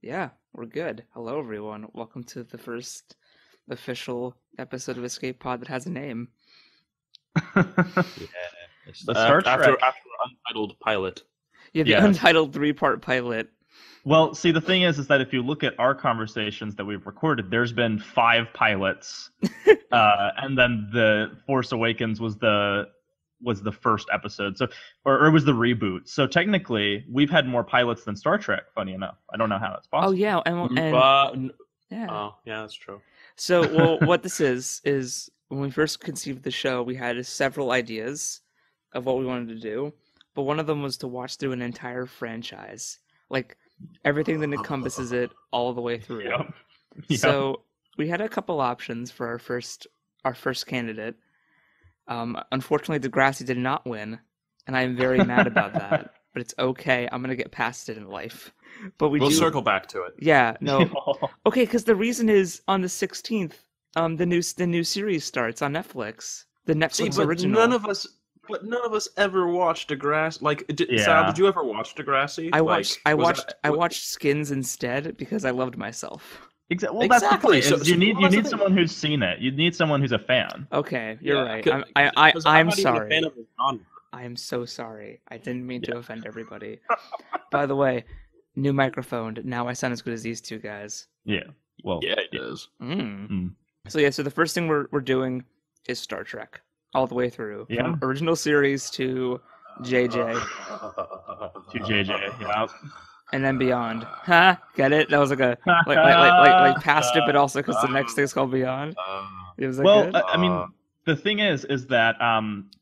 Yeah, we're good. Hello, everyone. Welcome to the first official episode of Escape Pod that has a name. Yeah, it's The Star after Trek. Untitled Pilot. Yeah, the Yes. untitled three-part pilot. Well, see, the thing is that if you look at our conversations that we've recorded, there's been 5 pilots, and then the Force Awakens was the first episode, so or it was the reboot. So technically, we've had more pilots than Star Trek. Funny enough, I don't know how that's possible. Oh yeah, and yeah. Oh, yeah, that's true. So, well, what this is when we first conceived the show, we had several ideas of what we wanted to do, but one of them was to watch through an entire franchise, like everything that encompasses it all the way through. Yep. So we had a couple options for our first candidate. Unfortunately, Degrassi did not win, and I am very mad about that. But it's okay. I'm gonna get past it in life. But We'll circle back to it. Yeah, no. Okay, because the reason is on the 16th, the new series starts on Netflix. The Netflix original. None of us ever watched Degrassi. Like, Sal, did you ever watch Degrassi? I watched Skins instead because I loved myself. Well, that's the Exactly. point. So You need that's the thing. someone who's seen it. You need someone who's a fan. Okay, you're right. 'Cause I'm not even a sorry. fan of the genre. I am so sorry. I didn't mean to offend everybody. By the way, new microphone. Now I sound as good as these two guys. Yeah. Well. Yeah, it does. So yeah, so the first thing we're doing is Star Trek all the way through, Yeah. from original series to JJ To JJ. Yeah. and then beyond. Huh? Get it? That was like a like past it, but also because the next thing's called Beyond. It was like Well, good? I mean, the thing is that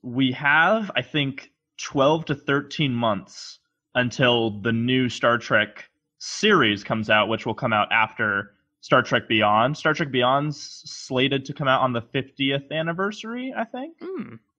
we have, I think, 12 to 13 months until the new Star Trek series comes out, which will come out after Star Trek Beyond. Star Trek Beyond's slated to come out on the 50th anniversary, I think.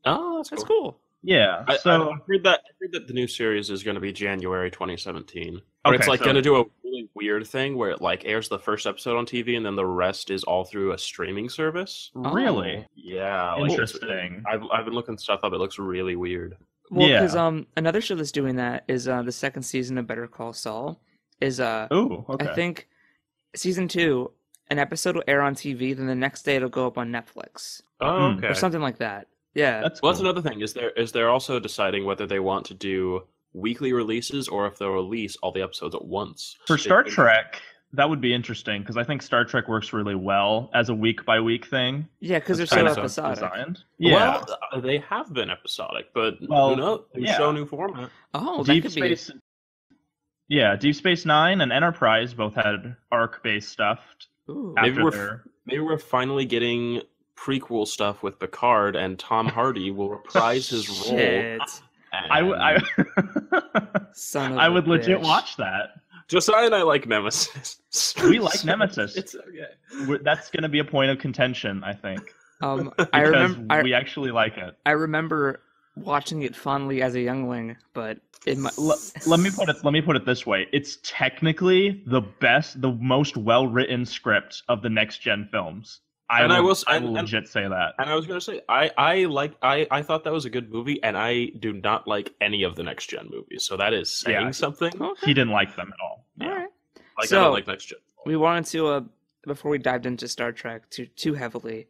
Oh, That's cool. Yeah. I So heard that the new series is going to be January 2017. But Okay, it's like so- going to do a really weird thing where it like airs the first episode on TV and then the rest is all through a streaming service. really Yeah, like, interesting. I've been looking stuff up. It looks really weird. Well, Yeah. because another show that's doing that is the second season of Better Call Saul. Is Oh, okay. I think season 2, an episode will air on TV, then the next day it'll go up on Netflix Oh, okay. or something like that. Yeah. That's Well, cool. that's another thing. Is they're also deciding whether they want to do weekly releases or if they'll release all the episodes at once. For Star Trek, that would be interesting because I think Star Trek works really well as a week by week thing. Yeah, because they're It's so kind of episodic. designed. Yeah. Well, they have been episodic, but Well, who knows? New yeah. show, new format. Oh, that Deep could Space. Yeah, Deep Space Nine and Enterprise both had arc-based stuff. be. Ooh. Maybe After Maybe we're finally getting prequel stuff with Picard, and Tom Hardy will reprise his role. Shit. I Son of I a would legit bitch. watch that. Josiah and I like Nemesis. We like Nemesis. It's okay. That's going to be a point of contention, I think, I because remember. we actually like it. I remember watching it fondly as a youngling, but in my Let me put it this way: it's technically the most well-written script of the next gen films. I will legit say that. And I was gonna say, I thought that was a good movie, and I do not like any of the next gen movies. So that is saying Yeah. something. Okay. He didn't like them at all. All right. Like I So- don't like next gen. We wanted to before we dived into Star Trek too heavily,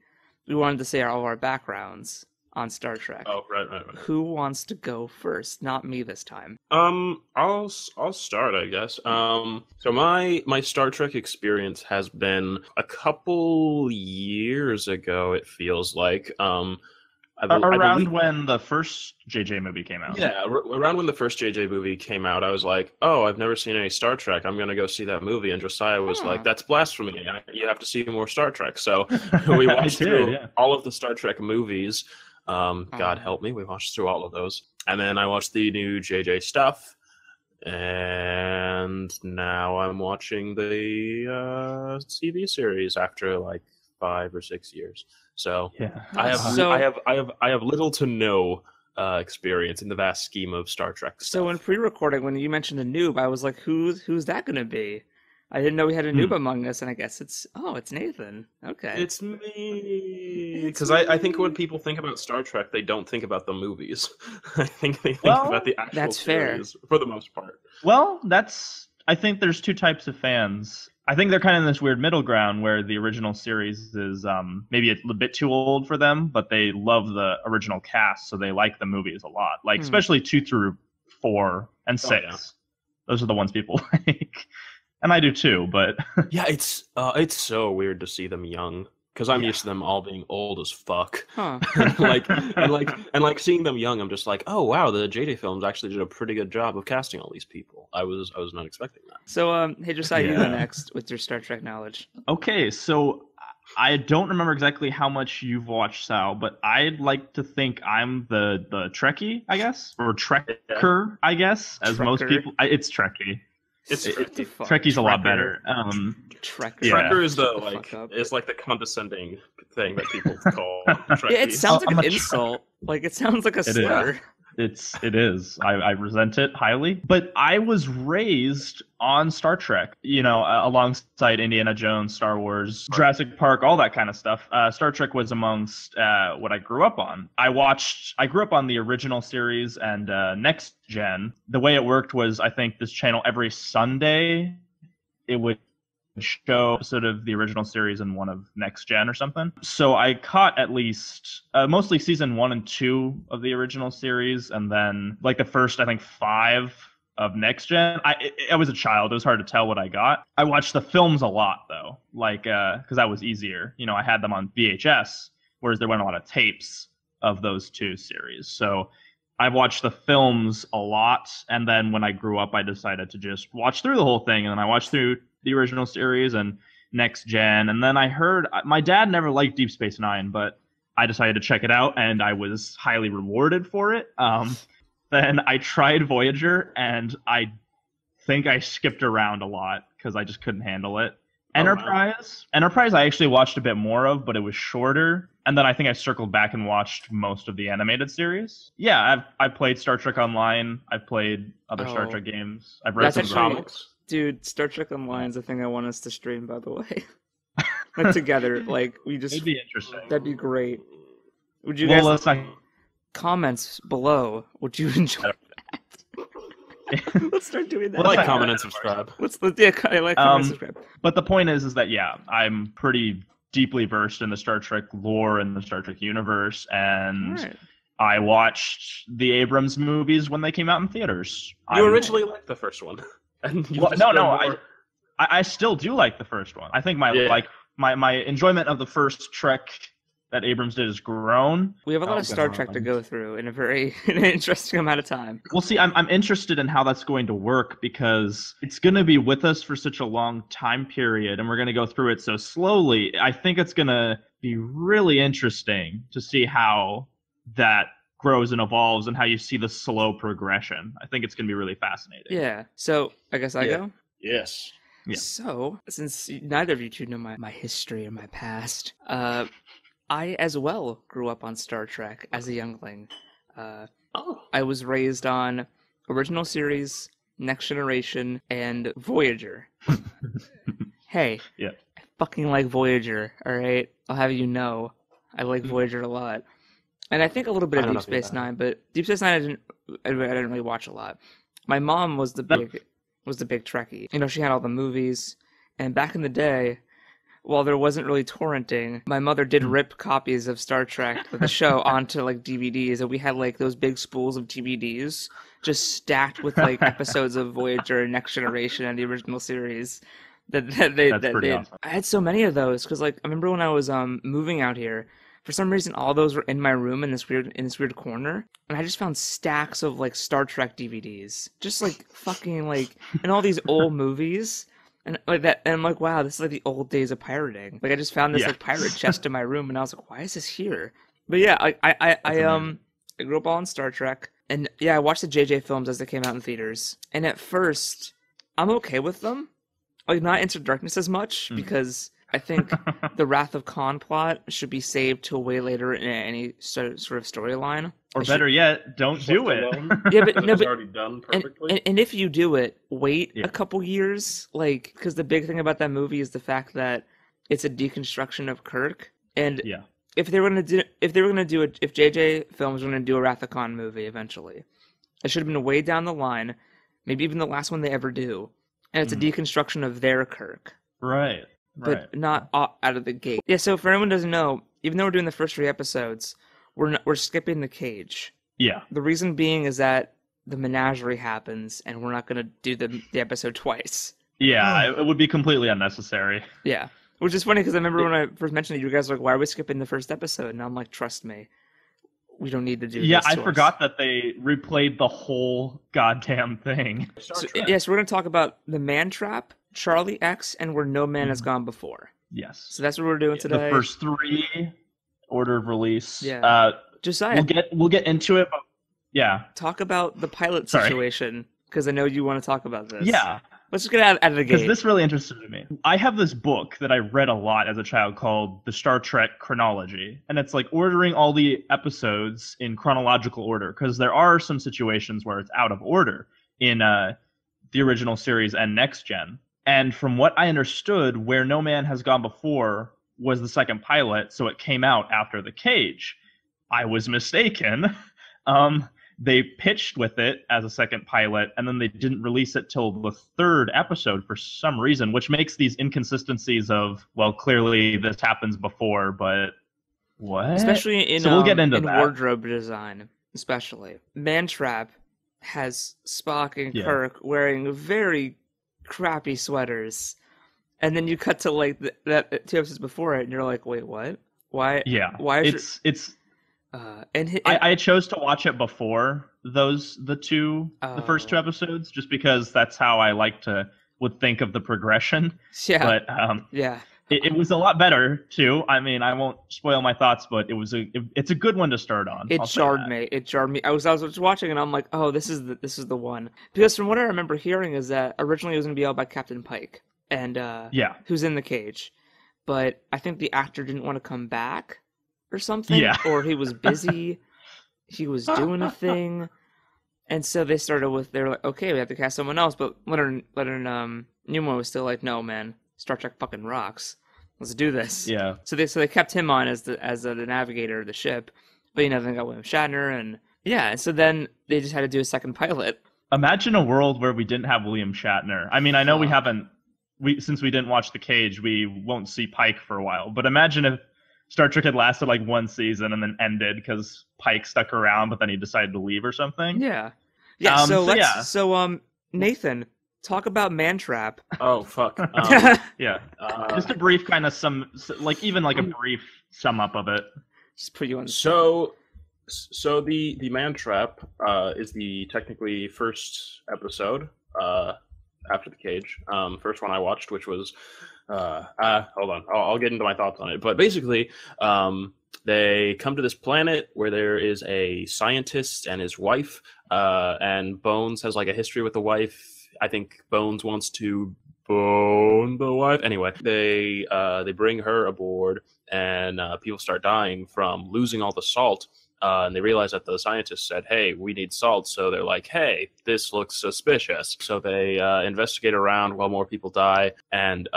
we wanted to say all of our backgrounds on Star Trek. Oh, right. Who wants to go first? Not me this time. I'll start, I guess. So my Star Trek experience has been a couple years ago. It feels like I Around believe- when the first JJ movie came out. Yeah, around when the first JJ movie came out, I was like, "Oh, I've never seen any Star Trek. I'm gonna go see that movie." And Josiah was Huh. like, "That's blasphemy. You have to see more Star Trek." So we watched did, through yeah. all of the Star Trek movies. God Oh. help me, we watched through all of those, and then I watched the new JJ stuff, and now I'm watching the TV series after like 5 or 6 years. So Yeah. I have So- I have little to no experience in the vast scheme of Star Trek stuff. So in pre-recording, when you mentioned a noob, I was like, "Who's that going to be?" I didn't know we had a noob among us, and I guess it's Nathan. Okay. It's me. It's Because I think when people think about Star Trek, they don't think about the movies. I think they think Well, about the actual that's fair. series for the most part. Well, that's I think there's two types of fans. I think they're kind of in this weird middle ground where the original series is maybe a bit too old for them, but they love the original cast, so they like the movies a lot. Like especially 2 through 4 and 6. Yeah. Those are the ones people like, and I do too. But yeah, it's so weird to see them young. Because I'm used to them all being old as fuck. Huh. and seeing them young, I'm just like, oh wow, the JJ films actually did a pretty good job of casting all these people. I was not expecting that. So hey, Josiah, you go next with your Star Trek knowledge. Okay, so I don't remember exactly how much you've watched, Sal, but I'd like to think I'm the Trekkie, I guess, or Trekker, I guess, as most people. It's Trekkie. Trekkie's a lot better. Trekker is it's like the condescending thing that people call Trekkie. Yeah, it sounds like an insult. Like it sounds like a slur. It is. I resent it highly. But I was raised on Star Trek, alongside Indiana Jones, Star Wars, Jurassic Park, all that kind of stuff. Star Trek was amongst what I grew up on. I grew up on the original series and Next Gen. The way it worked was, I think this channel every Sunday, it would show sort of the original series and one of Next Gen or something. So I caught at least mostly season 1 and 2 of the original series, and then like the first, I think, 5 of Next Gen. I was a child. It was hard to tell what I got. I watched the films a lot though, like because that was easier. I had them on VHS, whereas there weren't a lot of tapes of those two series. So I watched the films a lot, and then when I grew up, I decided to just watch through the whole thing, and then I watched through the original series and Next Gen, and then I heard my dad never liked Deep Space Nine, but I decided to check it out, and I was highly rewarded for it. Then I tried Voyager, and I think I skipped around a lot because I just couldn't handle it. Enterprise, I actually watched a bit more of, but it was shorter. And then I think I circled back and watched most of the animated series. Yeah, I've played Star Trek Online. I've played other Star Trek games. I've read some comics. Dude, Star Trek Online is a thing I want us to stream, by the way. Like together, like we just. It'd be interesting. That'd be great. Would you guys comments below? Would you enjoy that? Let's start doing that. Like, comment, and subscribe. Comment, and subscribe. But the point is that I'm pretty deeply versed in the Star Trek lore and the Star Trek universe, and I watched the Abrams movies when they came out in theaters. You originally liked the first one. I still do like the first one. I think my enjoyment of the first Trek that Abrams did has grown. We have a lot of Star Trek to go through in a very interesting amount of time. Well, see, I'm interested in how that's going to work because it's going to be with us for such a long time period, and we're going to go through it so slowly. I think it's going to be really interesting to see how that grows and evolves and how you see the slow progression. I think it's going to be really fascinating. Yeah. So I guess I go? Yes. Yeah. So, since neither of you two know my history or my past, I as well grew up on Star Trek as a youngling. I was raised on original series, Next Generation, and Voyager. Hey, I fucking like Voyager, alright? I'll have you know. I like Voyager a lot. And I think a little bit of Deep Space Nine, but Deep Space Nine I didn't really watch a lot. My mom was the big Trekkie. She had all the movies, and back in the day, while there wasn't really torrenting, my mother did rip copies of Star Trek, the show, onto like DVDs, and we had like those big spools of DVDs just stacked with like episodes of Voyager and Next Generation and the original series. That's pretty awesome. I had so many of those because like I remember when I was moving out here. For some reason, all those were in my room in this weird corner, and I just found stacks of like Star Trek DVDs, just like fucking like, and all these old movies, and like that, and I'm like, wow, this is like the old days of pirating. Like I just found this like pirate chest in my room, and I was like, why is this here? But yeah, I grew up all on Star Trek, and I watched the JJ films as they came out in theaters, and at first, I'm okay with them, like not Into Darkness as much because. I think the Wrath of Khan plot should be saved till way later in any sort of storyline. Or better yet, don't do it. Yeah, but it's already done perfectly. And if you do it, wait a couple years, like because the big thing about that movie is the fact that it's a deconstruction of Kirk. And if JJ Films were gonna do a Wrath of Khan movie eventually, it should have been way down the line, maybe even the last one they ever do. and it's a deconstruction of their Kirk. Right. But not out of the gate. Yeah, so for anyone who doesn't know, even though we're doing the first 3 episodes, we're skipping the cage. Yeah. The reason being is that the menagerie happens, and we're not going to do the episode twice. Yeah, it would be completely unnecessary. Yeah. Which is funny, because I remember when I first mentioned it, you guys were like, why are we skipping the first episode? And I'm like, trust me, we don't need to do this. Yeah, I forgot that they replayed the whole goddamn thing. So we're going to talk about the Man Trap, Charlie X, and Where No Man Has Gone Before. Yes. So that's what we're doing today. The first 3, order of release. Yeah. Josiah, we'll get into it, but yeah. Talk about the pilot situation, because I know you want to talk about this. Yeah. Let's just get out of the gate. Because this really interested me. I have this book that I read a lot as a child called The Star Trek Chronology. And it's like ordering all the episodes in chronological order. Because there are some situations where it's out of order in the original series and Next Gen. And from what I understood, Where No Man Has Gone Before was the second pilot, so it came out after The Cage. I was mistaken. They pitched with it as a second pilot, and then they didn't release it till the 3rd episode for some reason, which makes these inconsistencies of, well, clearly this happens before, but what? Especially in, so we'll get into that. Wardrobe design, especially. Man Trap has Spock and Kirk wearing very crappy sweaters, and then you cut to like that 2 episodes before it, and you're like, wait, what? Why? Yeah. Why is it's and I chose to watch it before the first 2 episodes, just because that's how I would think of the progression. Yeah. But yeah. It was a lot better too. I mean, I won't spoil my thoughts, but it's a good one to start on. It jarred me. I was just watching, and I'm like, oh, this is the one. Because from what I remember hearing is that originally it was going to be out by Captain Pike, and who's in the cage, but I think the actor didn't want to come back or something, or he was busy. He was doing a thing, and so they started with, they were like, okay, we have to cast someone else, but Leonard Nimoy was still like, no, man, Star Trek fucking rocks. Let's do this. Yeah. So they kept him on as the navigator of the ship, but they got William Shatner, and so then they just had to do a second pilot. Imagine a world where we didn't have William Shatner. I mean, I know since we didn't watch The Cage, we won't see Pike for a while. But imagine if Star Trek had lasted like 1 season and then ended because Pike stuck around, but then he decided to leave or something. Yeah. Yeah. So Nathan, talk about Man Trap. Oh fuck. Yeah. Just a brief kind of a brief sum up of it. Just put you on. So the Man Trap is the technically first episode after The Cage. First one I watched, which was hold on, I'll get into my thoughts on it. But basically, they come to this planet where there is a scientist and his wife, and Bones has like a history with the wife. I think Bones wants to bone the wife. Anyway, they bring her aboard, and people start dying from losing all the salt. And they realize that the scientist said, hey, we need salt. So they're like, hey, this looks suspicious. So they investigate around while more people die. And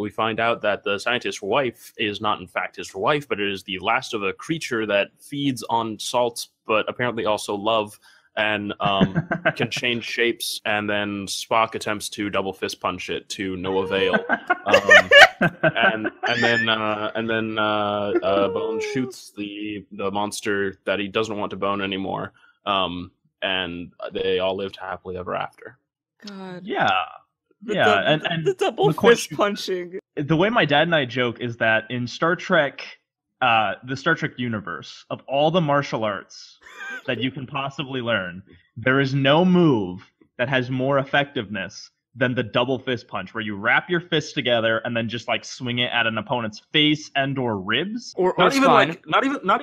we find out that the scientist's wife is not, in fact, his wife, but it is the last of a creature that feeds on salt, but apparently also love, and can change shapes. And then Spock attempts to double fist punch it to no avail. And then Bones shoots the monster that he doesn't want to bone anymore. And they all lived happily ever after. God. Yeah. And the double fist punching. The way my dad and I joke is that in Star Trek, the Star Trek universe, of all the martial arts that you can possibly learn, there is no move that has more effectiveness than the double fist punch, where you wrap your fists together and then just like swing it at an opponent's face and or ribs. Or not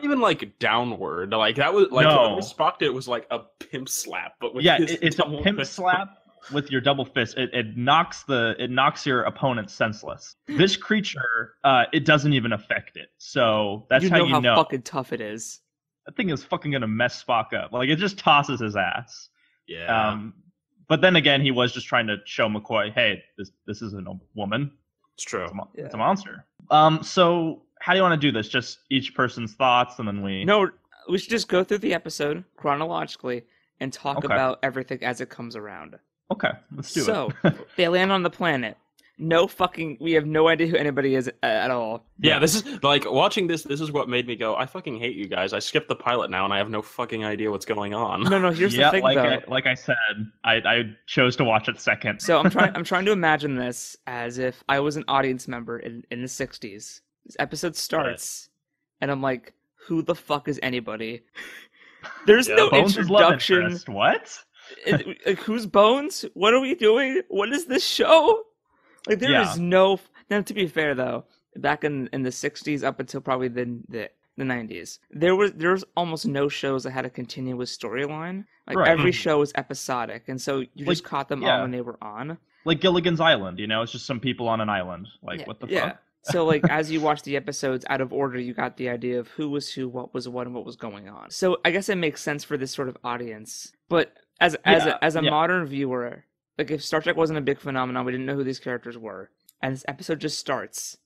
even like downward. Like that was like when Spock did it was like a pimp slap, but with it's a pimp slap with your double fist. It knocks your opponent senseless. This creature, it doesn't even affect it. So that's how you know how fucking tough it is. That thing is fucking gonna mess Spock up. Like, it just tosses his ass. Yeah. But then again, he was just trying to show McCoy, hey, this isn't a woman. It's true. It's a monster. So how do you want to do this? Just each person's thoughts, and then we... No, we should just go through the episode chronologically and talk about everything as it comes around. Okay, let's do So it. they land on the planet. We have no idea who anybody is at all. Yeah, this is like watching this. This is what made me go, I fucking hate you guys. I skipped the pilot now, and I have no fucking idea what's going on. No, here's the thing, though. Like I said, I chose to watch it second. So I'm trying to imagine this as if I was an audience member in the 60s. This episode starts, and I'm like, who the fuck is anybody? There's no Bones' introduction. love interest. What? Like, who's Bones? What are we doing? What is this show? Like, there is no. Now, to be fair, though, back in the 60s up until probably the 90s, there was almost no shows that had a continuous storyline. Like, every show was episodic, and so you just caught them on when they were on. Like Gilligan's Island, it's just some people on an island. Like, what the fuck? So, like, as you watch the episodes out of order, you got the idea of who was who, what was what, and what was going on. So, I guess it makes sense for this sort of audience. But as a modern viewer, like, if Star Trek wasn't a big phenomenon, we didn't know who these characters were, and this episode just starts,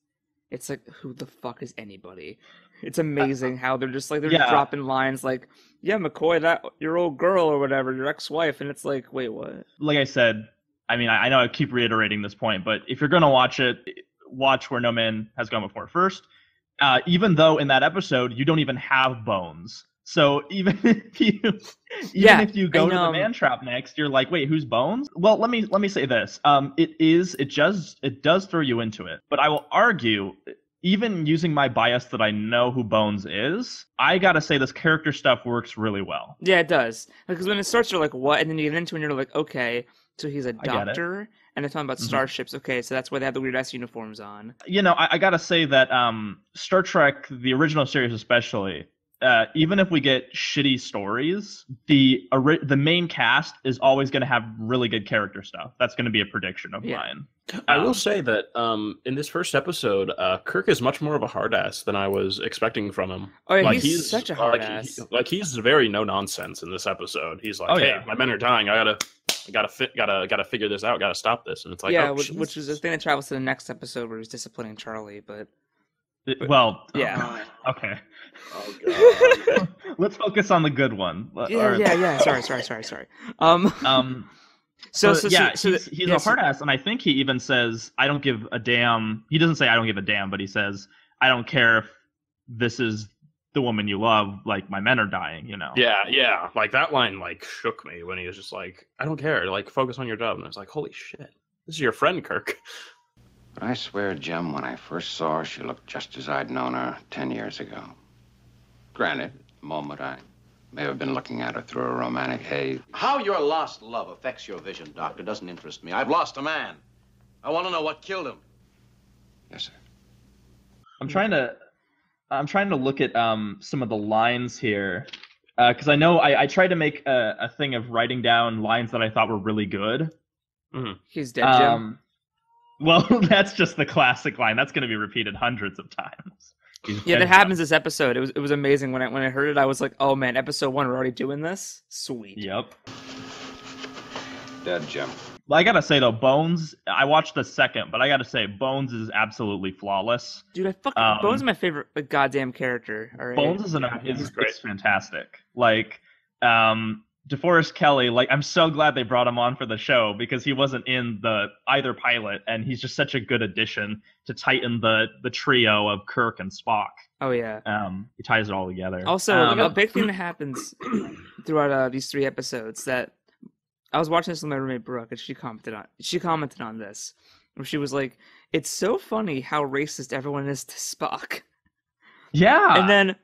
it's like, who the fuck is anybody? It's amazing how they're just like, just dropping lines like, yeah, McCoy, that your old girl or whatever, your ex-wife, and it's like, wait, what? Like I said, I mean, I know I keep reiterating this point, but if you're gonna watch it, watch Where No Man Has Gone Before first. Even though in that episode you don't even have Bones, so even if you go to the man trap next, you're like, wait, who's Bones? Well, let me say this. It does throw you into it, but I will argue, even using my bias that I know who Bones is, I gotta say this character stuff works really well. Yeah, it does. Because when it starts, you're like, what? And then you get into it and you're like, okay, so he's a doctor, and they're talking about starships. Okay, so that's why they have the weird-ass uniforms on. I gotta say that Star Trek, the original series especially, even if we get shitty stories, the main cast is always going to have really good character stuff. That's going to be a prediction of mine. I will say that in this first episode, Kirk is much more of a hard ass than I was expecting from him. Oh, yeah, like, he's such a hard ass. He's very no nonsense in this episode. He's like, hey, my men are dying. I gotta figure this out. Gotta stop this. And it's like, which is the thing that travels to the next episode where he's disciplining Charlie, but okay. Oh god. Let's focus on the good one. Yeah. Sorry. So he's a hard ass, and I think he even says, "I don't give a damn." He doesn't say, "I don't give a damn," but he says, "I don't care if this is the woman you love. Like, my men are dying." Yeah. Like, that line shook me when he was just like, "I don't care. Like, focus on your job." And I was like, "Holy shit, this is your friend, Kirk." But I swear, Jim, when I first saw her, she looked just as I'd known her 10 years ago. Granted, at the moment I may have been looking at her through a romantic haze. How your lost love affects your vision, Doctor, doesn't interest me. I've lost a man. I want to know what killed him. Yes, sir. I'm trying to look at some of the lines here, because I know I tried to make a thing of writing down lines that I thought were really good. Mm-hmm. He's dead, Jim. Well, that's just the classic line. That's going to be repeated hundreds of times. Yeah, that happens this episode. It was amazing when I heard it. I was like, oh man, episode 1, we're already doing this. Sweet. Yep. Dead, Jim. Well, I gotta say though, Bones. I watched the second, but I gotta say, Bones is absolutely flawless. Dude, Bones is my favorite goddamn character. All right? Bones is great. It's fantastic. Like, DeForest Kelley, like, I'm so glad they brought him on for the show because he wasn't in either pilot, and he's just such a good addition to tighten the trio of Kirk and Spock. Oh yeah. He ties it all together. Also, a big thing that happens throughout these 3 episodes that I was watching this with my roommate Brooke, and she commented on this, where she was like, "It's so funny how racist everyone is to Spock." Yeah. And then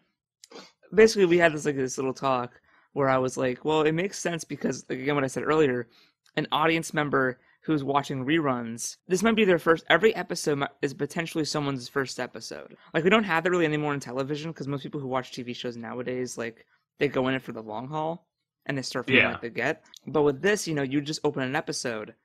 basically we had this little talk where I was like, well, it makes sense because, like, again, what I said earlier, an audience member who's watching reruns, this might be their first, every episode is potentially someone's first episode. Like, we don't have that really anymore in television because most people who watch TV shows nowadays, like, they go in it for the long haul and they start feeling like they get. But with this, you just open an episode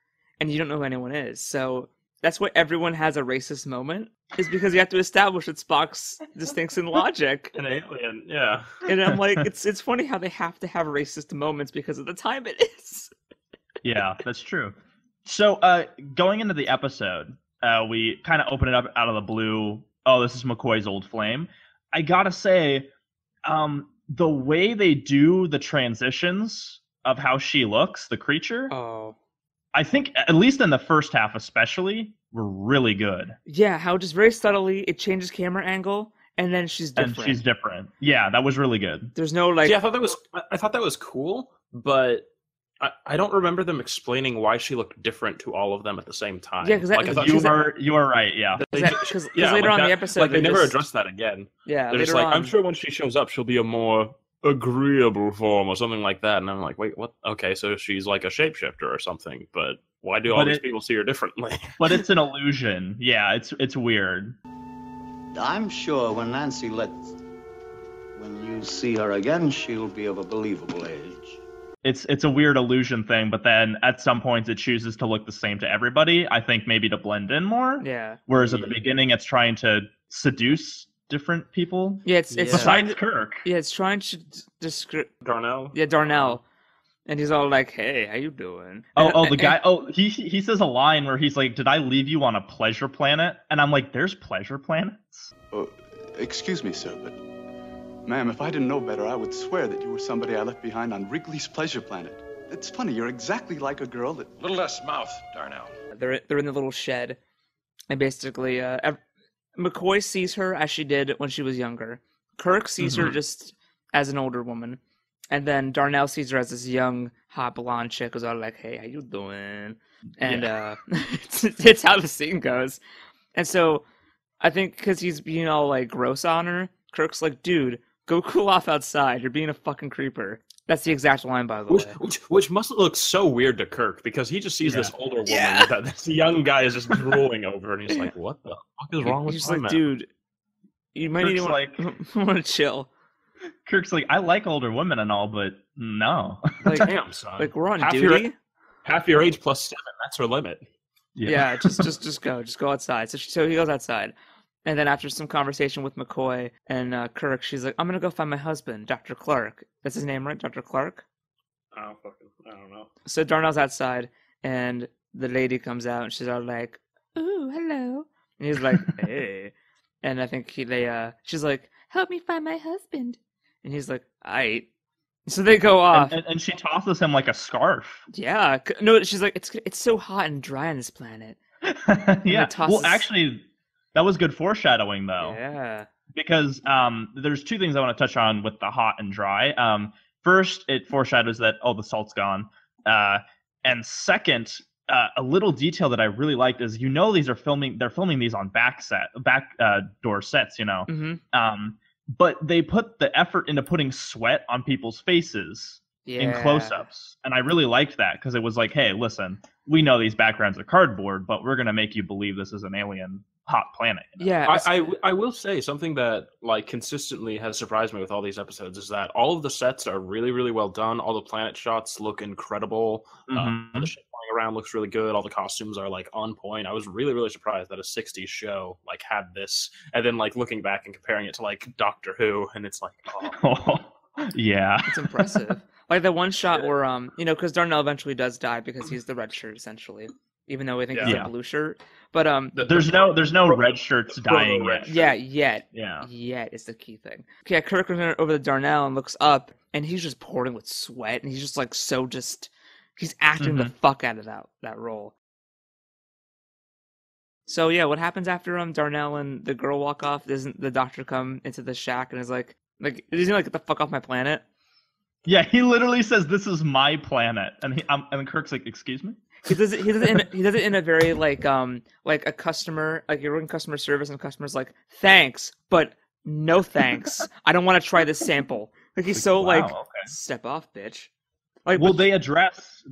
and you don't know who anyone is. So that's why everyone has a racist moment, is because you have to establish that Spock's distinction logic. An alien, yeah. And I'm like, it's funny how they have to have racist moments because of the time it is. Yeah, that's true. So, going into the episode, we kind of open it up out of the blue. Oh, this is McCoy's old flame. I gotta say, the way they do the transitions of how she looks, the creature, I think at least in the first half, especially, were really good. Yeah, how just very subtly it changes camera angle, and then she's different. And she's different. Yeah, that was really good. There's no like. See, I thought that was cool, but I don't remember them explaining why she looked different to all of them at the same time. Yeah, because you are right. Yeah, because later on in the episode, they never addressed that again. Yeah, they're just like, I'm sure when she shows up, she'll be a more agreeable form or something like that. And I'm like, wait, what? Okay, so she's like a shapeshifter or something, but why do all these people see her differently? But it's an illusion. Yeah, it's weird. I'm sure when you see her again, she'll be of a believable age. It's a weird illusion thing, but then at some points it chooses to look the same to everybody. I think maybe to blend in more. Yeah. Whereas at the beginning, it's trying to seduce different people. Yeah, it's besides Kirk. Yeah, it's trying to describe Darnell. Yeah, Darnell, and he's all like, "Hey, how you doing?" The guy. He says a line where he's like, "Did I leave you on a pleasure planet?" And I'm like, "There's pleasure planets." Excuse me, sir, but ma'am, if I didn't know better, I would swear that you were somebody I left behind on Wrigley's Pleasure Planet. It's funny, you're exactly like a girl that... Little less mouth, Darnell. They're in the little shed, and basically, McCoy sees her as she did when she was younger. Kirk sees her just as an older woman, and then Darnell sees her as this young, hot blonde chick who's all like, "Hey, how you doing?" And it's how the scene goes. And so, I think because he's being all like gross on her, Kirk's like, "Dude, go cool off outside. You're being a fucking creeper." That's the exact line, by the way. Which must look so weird to Kirk, because he just sees this older woman that this young guy is just drooling over, and he's like, "What the fuck is wrong with He's my like, man?" "Dude, you might need to want to chill." Kirk's like, "I like older women and all, but no." Like, damn, son. Like, we're on duty. Half your age plus 7. That's her limit. Yeah, just go outside. So he goes outside. And then after some conversation with McCoy and Kirk, she's like, "I'm going to go find my husband, Dr. Clark." That's his name, right? Dr. Clark? I don't know. So Darnell's outside, and the lady comes out, and she's all like, "Ooh, hello." And he's like, "Hey." And I think she's like, "Help me find my husband." And he's like, "Aight." So they go off. And she tosses him like a scarf. Yeah. No, she's like, it's so hot and dry on this planet. Yeah. Well, actually... That was good foreshadowing, though. Yeah. Because there's two things I want to touch on with the hot and dry. First, it foreshadows that, the salt's gone. And second, a little detail that I really liked is, they're filming these on back door sets, Mm-hmm. But they put the effort into putting sweat on people's faces in close-ups. And I really liked that, because it was like, hey, listen, we know these backgrounds are cardboard, but we're going to make you believe this is an alien hot planet. Yeah, I will say something that like consistently has surprised me with all these episodes is that all of the sets are really, really well done. All the planet shots look incredible. The shit flying around looks really good. All the costumes are like on point. I was really, really surprised that a 60s show like had this, and then like looking back and comparing it to like Doctor Who, and it's like, yeah, it's impressive. Like the one shot where because Darnell eventually does die because he's the red shirt essentially, even though we think he's a blue shirt. But there's no red shirts dying yet. Yeah, yet. Yeah. Yet is the key thing. Okay, Kirk runs over to Darnell and looks up, and he's just pouring with sweat, and he's just like he's acting the fuck out of that role. So yeah, what happens after Darnell and the girl walk off? Doesn't the doctor come into the shack and is like doesn't he like, "Get the fuck off my planet"? Yeah, he literally says, "This is my planet," and Kirk's like, "Excuse me." He does it in a very like a customer, like you're in customer service and the customer's like, "Thanks, but no thanks. I don't want to try this sample." Like he's so wow, like, okay. "Step off, bitch." Like, well, they address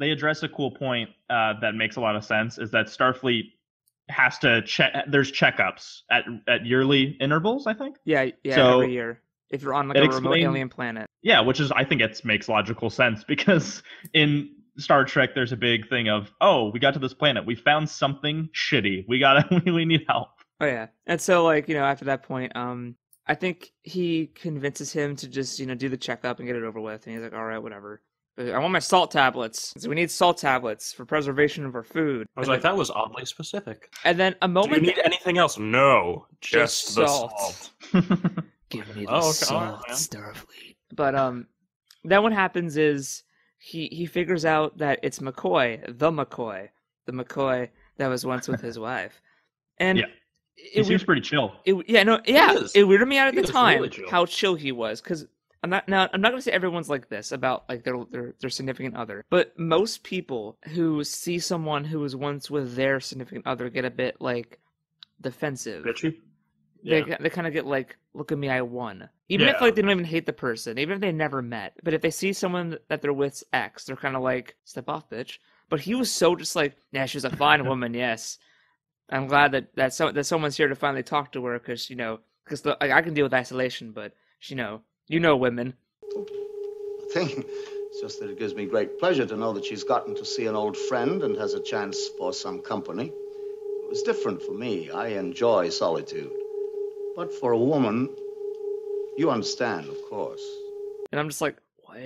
a cool point that makes a lot of sense, is that Starfleet has to check. There's checkups at yearly intervals, I think. Yeah, so every year if you're on like a remote alien planet. Yeah, which is, I think makes logical sense, because in Star Trek there's a big thing of, we got to this planet, we found something shitty, we need help. Oh yeah. And so like, after that point, I think he convinces him to just, do the checkup and get it over with, and he's like, "All right, whatever. I want my salt tablets. So we need salt tablets for preservation of our food." I was like, that was oddly specific. And then a moment. Do you need anything else? No, just the salt. Give me the salt, Starfleet. But then what happens is he figures out that it's McCoy, the McCoy that was once with his wife, and Yeah. He seems pretty chill. It weirded me out at the time really how chill he was, because I'm not going to say everyone's like this about like their significant other, but most people who see someone who was once with their significant other get a bit like defensive. Bitchy? Yeah. They kind of get like, look at me, I won. Even if like they don't even hate the person, even if they never met, but if they see someone that they're with's ex, they're kind of like, step off, bitch. But he was so just like, yeah, she was a fine woman, yes. I'm glad that someone's here to finally talk to her, because I can deal with isolation, but women. Thing. It's just that it gives me great pleasure to know that she's gotten to see an old friend and has a chance for some company. It was different for me. I enjoy solitude. But for a woman, you understand, of course. And I'm just like, what?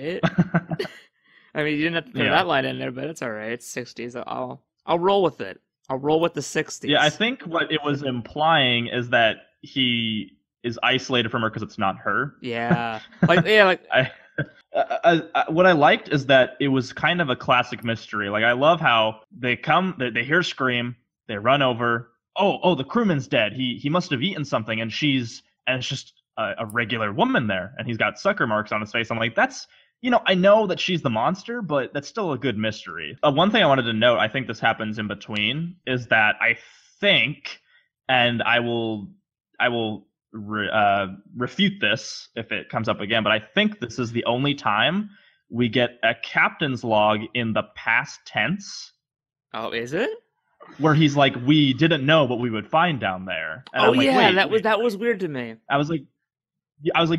I mean, you didn't have to put that line in there, but it's all right. It's 60s. I'll roll with it. I'll roll with the 60s. Yeah, I think what it was implying is that he is isolated from her because it's not her. Yeah. What I liked is that it was kind of a classic mystery. Like, I love how they they hear a scream, they run over. Oh, the crewman's dead. He must have eaten something, and it's just a regular woman there, and he's got sucker marks on his face. I'm like, that's, I know that she's the monster, but that's still a good mystery. One thing I wanted to note, I think this happens in between, is that I think, and I will refute this if it comes up again, but I think this is the only time we get a captain's log in the past tense. Oh, is it? Where he's like, we didn't know what we would find down there. And I'm like, that was weird to me. I was like,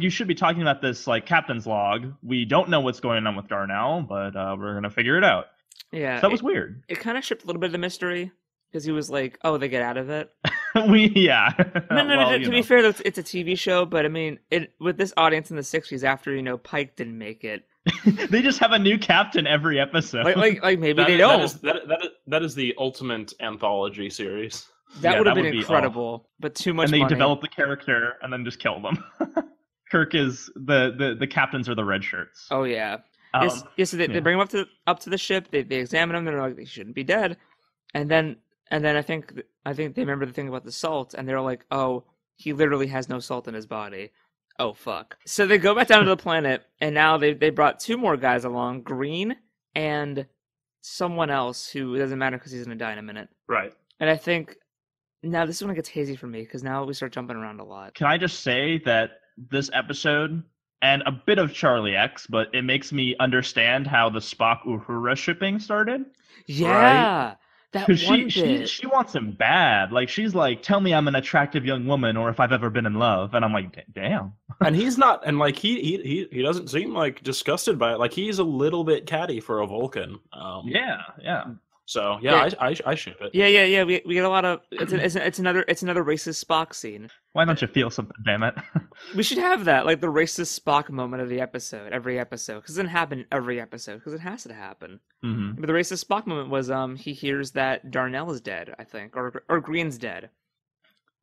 you should be talking about this like captain's log. We don't know what's going on with Darnell, but we're gonna figure it out. Yeah, so that was weird. It kind of stripped a little bit of the mystery, because he was like, oh, they get out of it. No, to be fair, it's a TV show, but I mean, with this audience in the 60s, after Pike didn't make it, they just have a new captain every episode. Like maybe they don't. That is the ultimate anthology series. That would have been incredible, but too much. And they money. develop the character and then just kill them. Kirk is the captains are the red shirts. Oh yeah. So they bring him up to the ship. They examine him. They're like, they shouldn't be dead. And then I think they remember the thing about the salt, and they're like, oh, he literally has no salt in his body. Oh fuck. So they go back down to the planet, and now they brought two more guys along, Green and someone else who doesn't matter because he's gonna die in a minute. Right. And I think now this is when it gets hazy for me, because now we start jumping around a lot. Can I just say that this episode, and a bit of Charlie X, but it makes me understand how the Spock Uhura shipping started? Yeah. Right? Because she wants him bad. Like, she's like, tell me I'm an attractive young woman, or if I've ever been in love. And I'm like, damn. And he's not, and like he doesn't seem like disgusted by it. Like, he's a little bit catty for a Vulcan. Yeah. So I ship it. Yeah. We get a lot of it's another racist Spock scene. Why don't you feel something? Damn it. We should have that, like the racist Spock moment of the episode, every episode, because it doesn't happen every episode, because it has to happen. Mm-hmm. But the racist Spock moment was he hears that Darnell is dead, I think, or Green's dead.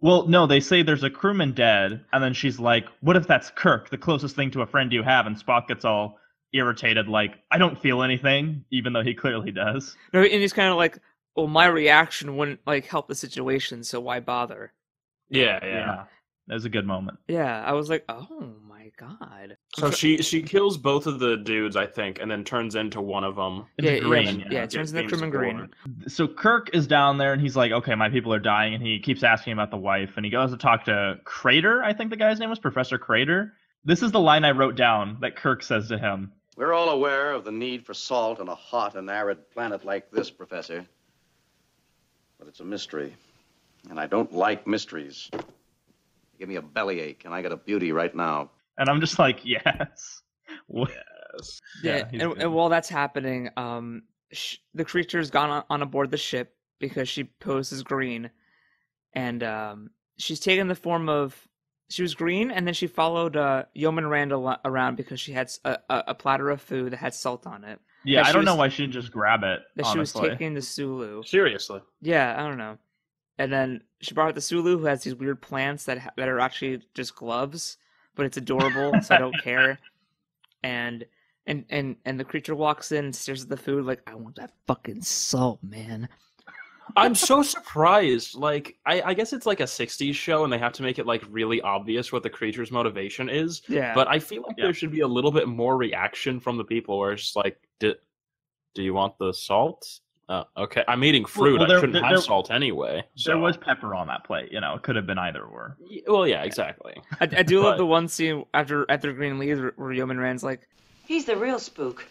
Well, no, they say there's a crewman dead, and then she's like, what if that's Kirk, the closest thing to a friend you have? And Spock gets all irritated, like, I don't feel anything, even though he clearly does. No, and he's kind of like, well, my reaction wouldn't like help the situation, so why bother? Yeah. That was a good moment. Yeah, I was like, oh my god. So she kills both of the dudes, I think, and then turns into one of them. Green. Yeah, turns into Crewman Green. So Kirk is down there, and he's like, okay, my people are dying, and he keeps asking about the wife, and he goes to talk to Crater, I think the guy's name was, Professor Crater. This is the line I wrote down that Kirk says to him. We're all aware of the need for salt on a hot and arid planet like this, Professor. But it's a mystery, and I don't like mysteries. Give me a bellyache, and I got a beauty right now. And I'm just like, yes. Yes. Yeah, and while that's happening, the creature's gone on aboard the ship because she poses green, and she's taken the form of... She was green, and then she followed Yeoman Randall around because she had a platter of food that had salt on it. Yeah, I don't know why she didn't just grab it, that honestly. She was taking the Sulu. Seriously. Yeah, I don't know. And then she brought out the Sulu, who has these weird plants that are actually just gloves, but it's adorable, so I don't care. And and the creature walks in and stares at the food like, I want that fucking salt, man. I'm so surprised. Like, I guess it's like a 60s show and they have to make it like really obvious what the creature's motivation is. Yeah. But I feel like there should be a little bit more reaction from the people where it's just like, do you want the salt? Okay, I'm eating fruit. I shouldn't have salt anyway. So. There was pepper on that plate. It could have been either or. Well, yeah, exactly. I do love the one scene after Green leaves where Yeoman Rand's like, he's the real spook.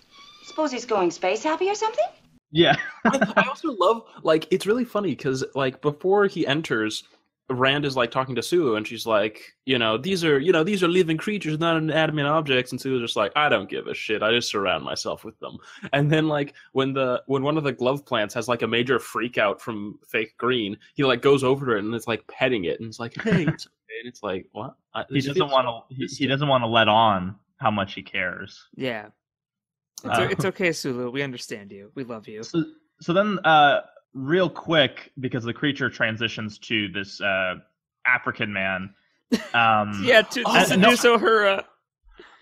Suppose he's going space happy or something? Yeah. I also love, like, it's really funny because, like, before he enters, Rand is, like, talking to Sulu, and she's like, these are living creatures, not inanimate objects, and Sulu's just like, I don't give a shit, I just surround myself with them. And then, like, when one of the glove plants has, like, a major freak out from fake Green, he, like, goes over to it, and it's, like, petting it, and it's like, hey, it's okay. And it's like, what? He doesn't want to let on how much he cares. Yeah. It's okay, Sulu. We understand you. We love you. So then, real quick, because the creature transitions to this African man. Yeah, to seduce Uhura.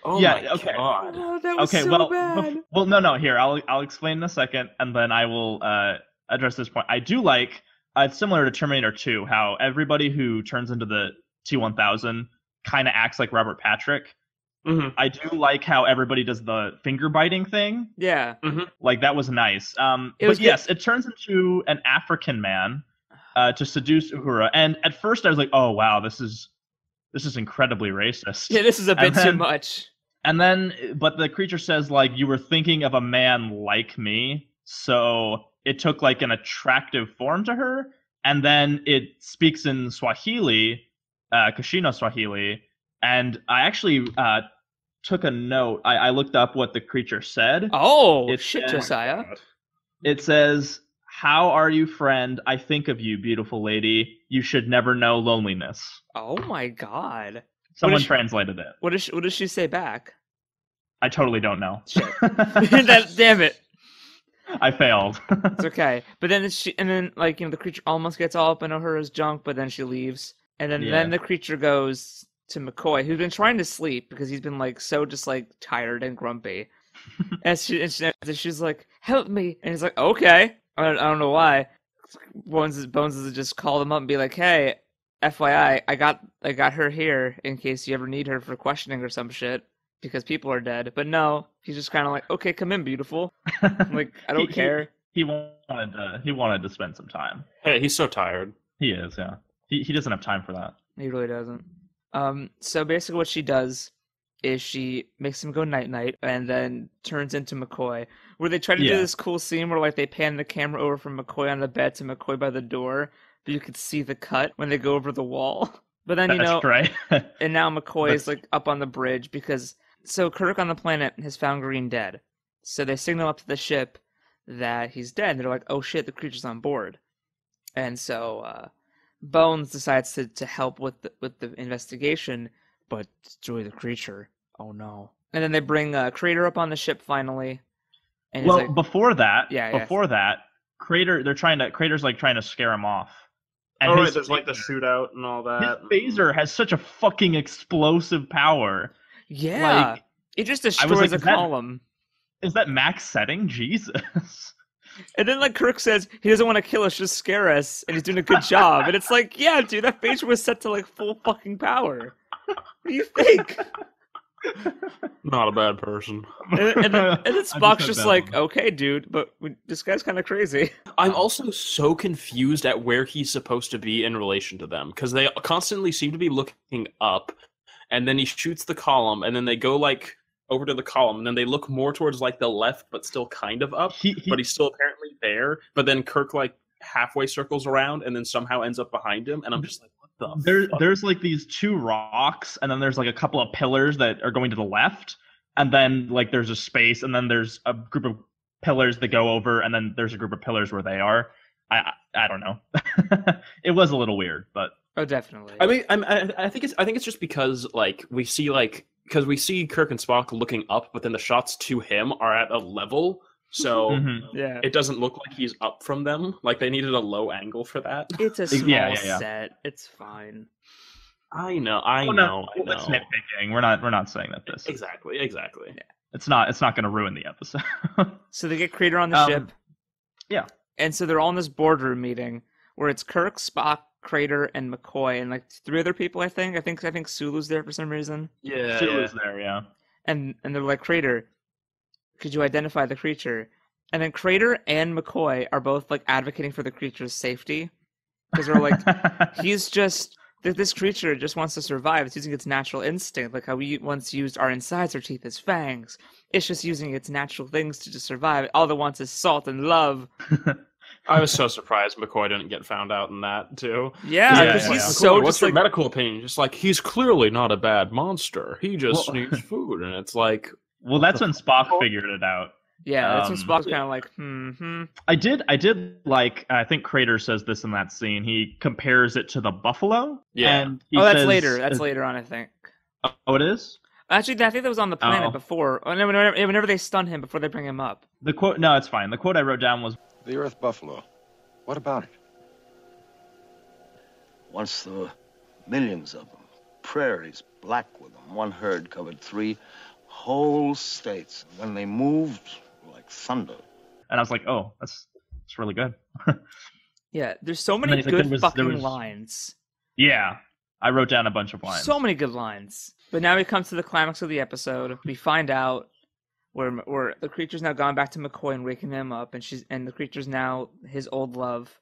Oh yeah, my okay. God. Oh, that was so bad. Well, no. Here, I'll explain in a second, and then I will address this point. I do like it's similar to Terminator 2, how everybody who turns into the T-1000 kind of acts like Robert Patrick. Mm-hmm. I do like how everybody does the finger biting thing. Yeah. Mm-hmm. Like, that was nice. Yes, it turns into an African man to seduce Uhura. And at first I was like, oh, wow, this is incredibly racist. Yeah, this is a bit too much. And then, but the creature says, like, you were thinking of a man like me. So it took, like, an attractive form to her. And then it speaks in Swahili, Kashino Swahili. And I actually took a note. I looked up what the creature said. Oh, shit, Josiah. It says, how are you, friend? I think of you, beautiful lady. You should never know loneliness. Oh, my God. Someone translated it. What does she say back? I totally don't know. Shit. Damn it. I failed. It's okay. But then the creature almost gets all up in Uhura's junk, but then she leaves. And then the creature goes to McCoy, who's been trying to sleep because he's been like so just like tired and grumpy. and she's like, help me. And he's like, okay. I don't know why. Bones is just call him up and be like, hey, FYI, I got her here in case you ever need her for questioning or some shit because people are dead. But no, he's just kind of like, okay, come in, beautiful. I'm like, I don't care. He wanted to spend some time. Hey, he's so tired. He is, yeah. He doesn't have time for that. He really doesn't. So basically what she does is she makes him go night-night and then turns into McCoy, where they try to do this cool scene where like they pan the camera over from McCoy on the bed to McCoy by the door, but you could see the cut when they go over the wall. But then, That's right. and now McCoy is like up on the bridge because, so Kirk on the planet has found Green dead. So they signal up to the ship that he's dead. And they're like, oh shit, the creature's on board. And so, Bones decides to help with the investigation, but destroy the creature. Oh no! And then they bring Crater up on the ship finally. And before that, Crater's like trying to scare him off. And right, there's like the shootout and all that. His phaser has such a fucking explosive power. Yeah, it just destroys a column. Is that max setting? Jesus. And then, like, Kirk says, he doesn't want to kill us, just scare us, and he's doing a good job. And it's like, yeah, dude, that phaser was set to, like, full fucking power. What do you think? Not a bad person. And then Spock's just like, okay, dude, but this guy's kind of crazy. I'm also so confused at where he's supposed to be in relation to them, because they constantly seem to be looking up, and then he shoots the column, and then they go, like, over to the column, and then they look more towards like the left, but still kind of up. But he's still apparently there. But then Kirk like halfway circles around, and then somehow ends up behind him. And I'm just like, what the? There's like these two rocks, and then there's like a couple of pillars that are going to the left, and then like there's a space, and then there's a group of pillars that go over, and then there's a group of pillars where they are. I don't know. It was a little weird, but oh, definitely. I mean, I think it's just because like we see Kirk and Spock looking up, but then the shots to him are at a level, so it doesn't look like he's up from them. Like they needed a low angle for that. It's a small set. It's fine. I know. That's nitpicking. We're not saying that this. Exactly. Yeah. it's not going to ruin the episode. So they get Crater on the ship. Yeah. And so they're all in this boardroom meeting where it's Kirk, Spock, Crater, and McCoy, and like 3 other people. I think Sulu's there for some reason. Yeah, Sulu's there. Yeah. And they're like, Crater, could you identify the creature? And then Crater and McCoy are both like advocating for the creature's safety because they're like, this creature just wants to survive. It's using its natural instinct, like how we once used our insides, our teeth as fangs. It's just using its natural things to just survive. All it wants is salt and love. I was so surprised McCoy didn't get found out in that too. Yeah, because he's so McCoy, what's just your like medical opinion? Just like, he's clearly not a bad monster. He just needs food, and it's like, well, that's when Spock figured it out. Yeah, that's when Spock's kind of like, I did like, I think Crater says this in that scene. He compares it to the buffalo. Yeah. And he that's says, later. That's later on, I think. Oh, it is? Actually, I think that was on the planet before. Oh, no, whenever they stun him before they bring him up. The quote, no, it's fine. The quote I wrote down was, "The Earth buffalo. What about it?" Once there were millions of them, prairies black with them. One herd covered 3 whole states. And when they moved, like thunder. and I was like, oh, that's really good. Yeah, there's so many good fucking lines. Yeah, I wrote down a bunch of lines. So many good lines. But now we come to the climax of the episode. We find out where the creature's now gone back to McCoy and waking him up, and the creature's now his old love.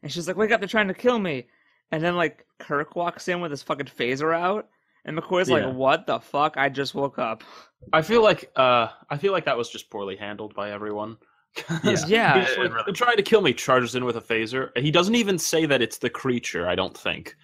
And she's like, "Wake up! They're trying to kill me!" And then like Kirk walks in with his fucking phaser out, and McCoy's like, "What the fuck? I just woke up." I feel like that was just poorly handled by everyone. Yeah. He's like, "They're trying to kill me." Charges in with a phaser. He doesn't even say that it's the creature. I don't think.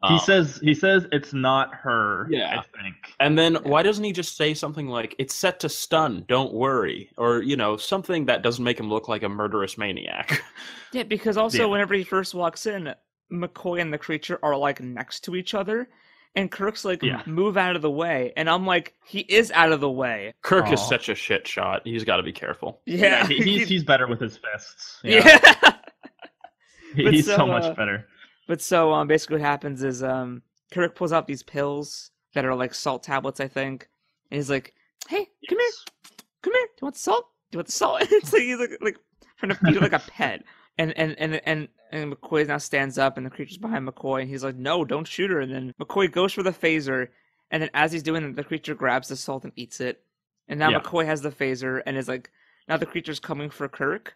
He says it's not her. Yeah, I think. And then why doesn't he just say something like, "It's set to stun, don't worry," or something that doesn't make him look like a murderous maniac? Yeah, because also whenever he first walks in, McCoy and the creature are like next to each other, and Kirk's like, "Move out of the way," and I'm like, he is out of the way. Kirk is such a shit shot. He's got to be careful. Yeah, he's better with his fists. Yeah, he's so much better. But so basically what happens is Kirk pulls out these pills that are like salt tablets, I think. And he's like, "Hey, come here. Do you want salt? Do you want the salt?" And it's like he's like trying to feed it like a pet. And McCoy now stands up and the creature's behind McCoy and he's like, "No, don't shoot her." And then McCoy goes for the phaser, and then as he's doing it, the creature grabs the salt and eats it. And now McCoy has the phaser and is like, now the creature's coming for Kirk.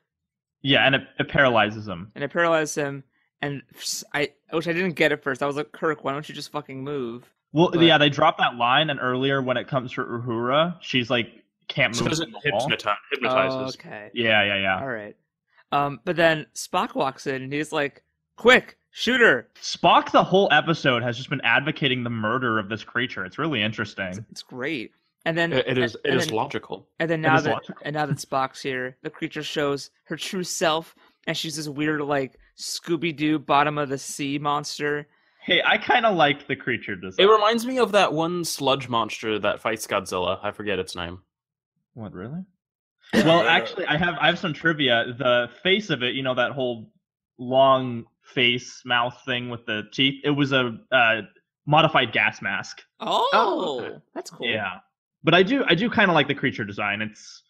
Yeah, and it paralyzes him. And I which I didn't get at first. I was like, "Kirk, why don't you just fucking move?" Well, yeah, they dropped that line, and earlier when it comes to Uhura, she's like, can't move. So it hypnotizes. Oh, okay. Yeah. All right. But then Spock walks in, and he's like, "Quick, shoot her!" Spock, the whole episode, has just been advocating the murder of this creature. It's really interesting. It's great. And then it is logical. And then now that Spock's here, the creature shows her true self, and she's this weird like Scooby-Doo bottom of the sea monster. Hey, I kind of like the creature design. It reminds me of that one sludge monster that fights Godzilla. I forget its name. What, really? Well, actually, I have some trivia. The face of it, that whole long face mouth thing with the teeth, it was a modified gas mask. Oh, that's cool. Yeah, but I do kind of like the creature design. It's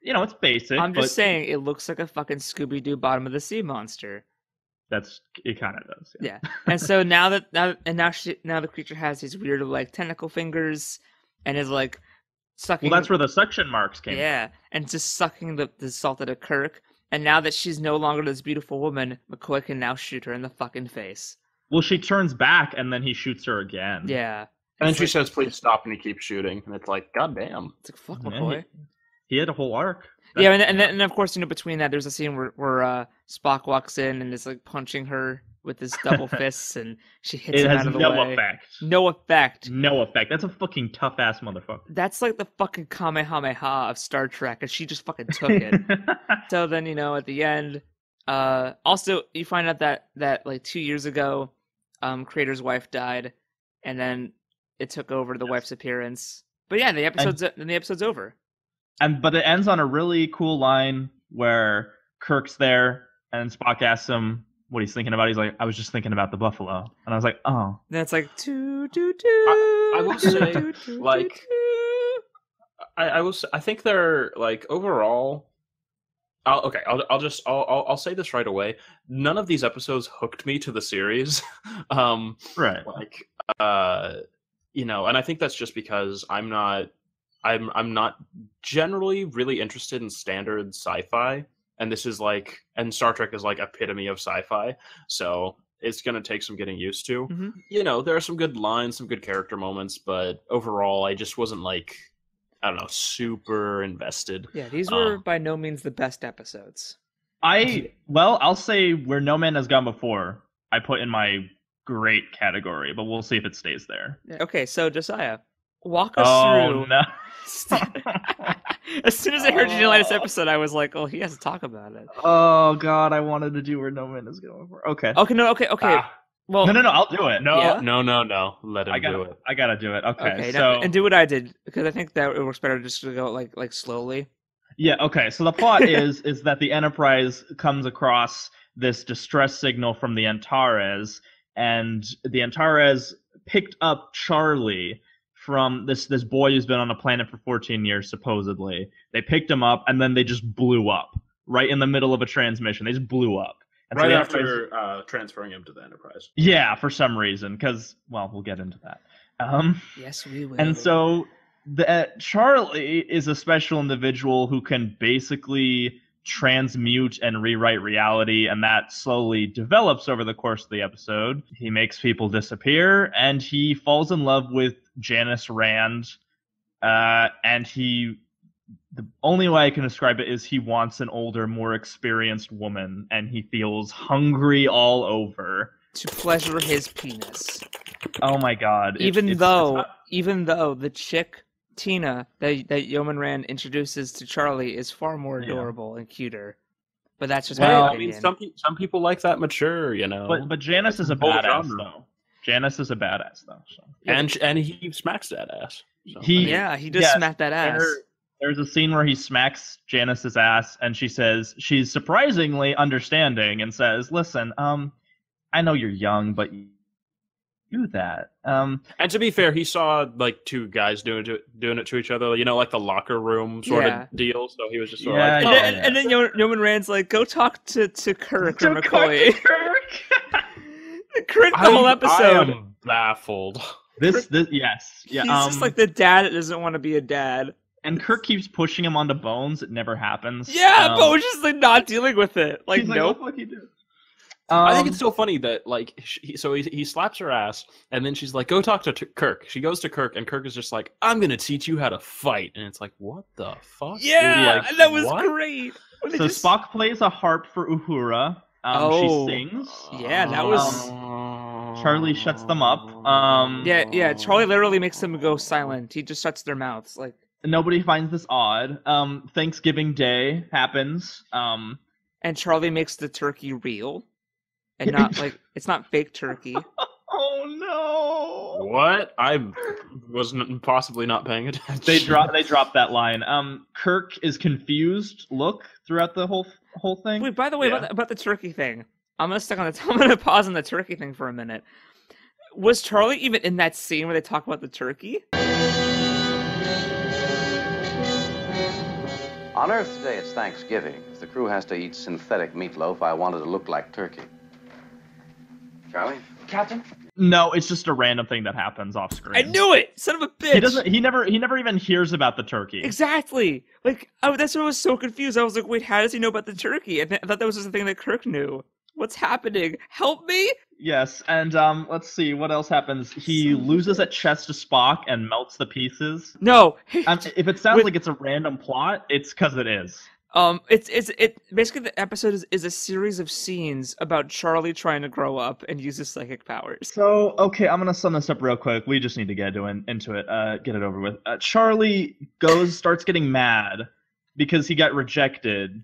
it's basic. I'm just saying it looks like a fucking Scooby-Doo bottom of the sea monster. It kind of does. Yeah. And so now the creature has these weird like tentacle fingers and is like sucking. Well, that's where the suction marks came. Yeah, and just sucking the salt out of Kirk. And now that she's no longer this beautiful woman, McCoy can now shoot her in the fucking face. Well, she turns back and then he shoots her again. Yeah. And then she says, "Please stop," and he keeps shooting. And it's like, God damn. It's like, fuck McCoy. He had a whole arc. Yeah, and of course, between that, there's a scene where Spock walks in and is like punching her with his double fists, and she hits him out of the way. No effect. No effect. That's a fucking tough ass motherfucker. That's like the fucking Kamehameha of Star Trek, and she just fucking took it. So then, at the end, also you find out that like 2 years ago, Crater's wife died, and then it took over the wife's appearance. But yeah, the episode's over. But it ends on a really cool line where Kirk's there and Spock asks him what he's thinking about. He's like, "I was just thinking about the buffalo," and I was like, "Oh." Then it's like, I will say, like, I think they're like overall. I'll say this right away. None of these episodes hooked me to the series. Right. Like, and I think that's just because I'm not generally really interested in standard sci-fi, and this is like, and Star Trek is like epitome of sci-fi, so it's gonna take some getting used to. Mm-hmm. There are some good lines, some good character moments, but overall, I just wasn't like, I don't know, super invested. Yeah, these were by no means the best episodes. I'll say Where No Man Has Gone Before, I put in my great category, but we'll see if it stays there. Okay, so Josiah, walk us through. No. As soon as I heard you didn't like this episode, I was like, "Oh, he has to talk about it." Oh God, I wanted to do Where No Man Has Gone Before. Okay. Okay. Well, no, I'll do it. No, Yeah? no. Let him do it. I gotta do it. Okay, so and do what I did, because I think that it works better just to go like slowly. Yeah, okay. So the plot is that the Enterprise comes across this distress signal from the Antares, and the Antares picked up Charlie from this boy who's been on the planet for 14 years, supposedly. They picked him up, and then they just blew up right in the middle of a transmission. They just blew up. And right so after transferring him to the Enterprise. Yeah, for some reason, because, well, we'll get into that. Yes, we will. And so Charlie is a special individual who can basically transmute and rewrite reality, and that slowly develops over the course of the episode. He makes people disappear, and he falls in love with Janice Rand, and the only way I can describe it is he wants an older, more experienced woman, and he feels hungry all over. To pleasure his penis. Oh my God. Even though the chick, Tina, that Yeoman Rand introduces to Charlie is far more adorable and cuter. But that's just my opinion. I mean, some people like that mature, But Janice is a badass, though. Janice is a badass, though. So. And he smacks that ass. So. He does smack that ass. There's a scene where he smacks Janice's ass, and she's surprisingly understanding and says, "Listen, I know you're young, but you do that." And to be fair, he saw like two guys doing it to each other, like the locker room sort of deal. So he was just sort of like, and then Yeoman Rand's like, "Go talk to Kirk or McCoy." Kirk the whole episode. I am baffled. Yes, yeah. He's just like the dad that doesn't want to be a dad. And Kirk keeps pushing him onto Bones. It never happens. Yeah, Bones just like not dealing with it. Like, nope. What the fuck you do? I think it's so funny that like he slaps her ass, and then she's like, "Go talk to Kirk." She goes to Kirk, and Kirk is just like, "I'm gonna teach you how to fight," and it's like, what the fuck? Yeah, like, that was great. So Spock plays a harp for Uhura. She sings. Yeah, that was. Charlie shuts them up. Yeah. Charlie literally makes them go silent. He just shuts their mouths. Like nobody finds this odd. Thanksgiving Day happens. And Charlie makes the turkey real, and not like it's not fake turkey. Oh no! What? I was possibly not paying attention. They drop that line. Kirk is confused. Look throughout the whole thing. Wait, by the way, about the turkey thing, I'm gonna pause on the turkey thing for a minute. Was Charlie even in that scene where they talk about the turkey? On Earth today, it's Thanksgiving. If the crew has to eat synthetic meatloaf, I wanted to look like turkey. Charlie? Captain? No, it's just a random thing that happens off screen. I knew it! Son of a bitch! He never even hears about the turkey. Exactly! Like, that's why I was so confused. I was like, wait, how does he know about the turkey? I thought that was just a thing that Kirk knew. What's happening? Help me! Yes, and let's see, what else happens? He loses at chess to Spock and melts the pieces. No! If it sounds like it's a random plot, it's because it is. It basically the episode is a series of scenes about Charlie trying to grow up and use his psychic powers. So, okay, I'm gonna sum this up real quick. We just need to get into it, get it over with. Charlie starts getting mad because he got rejected.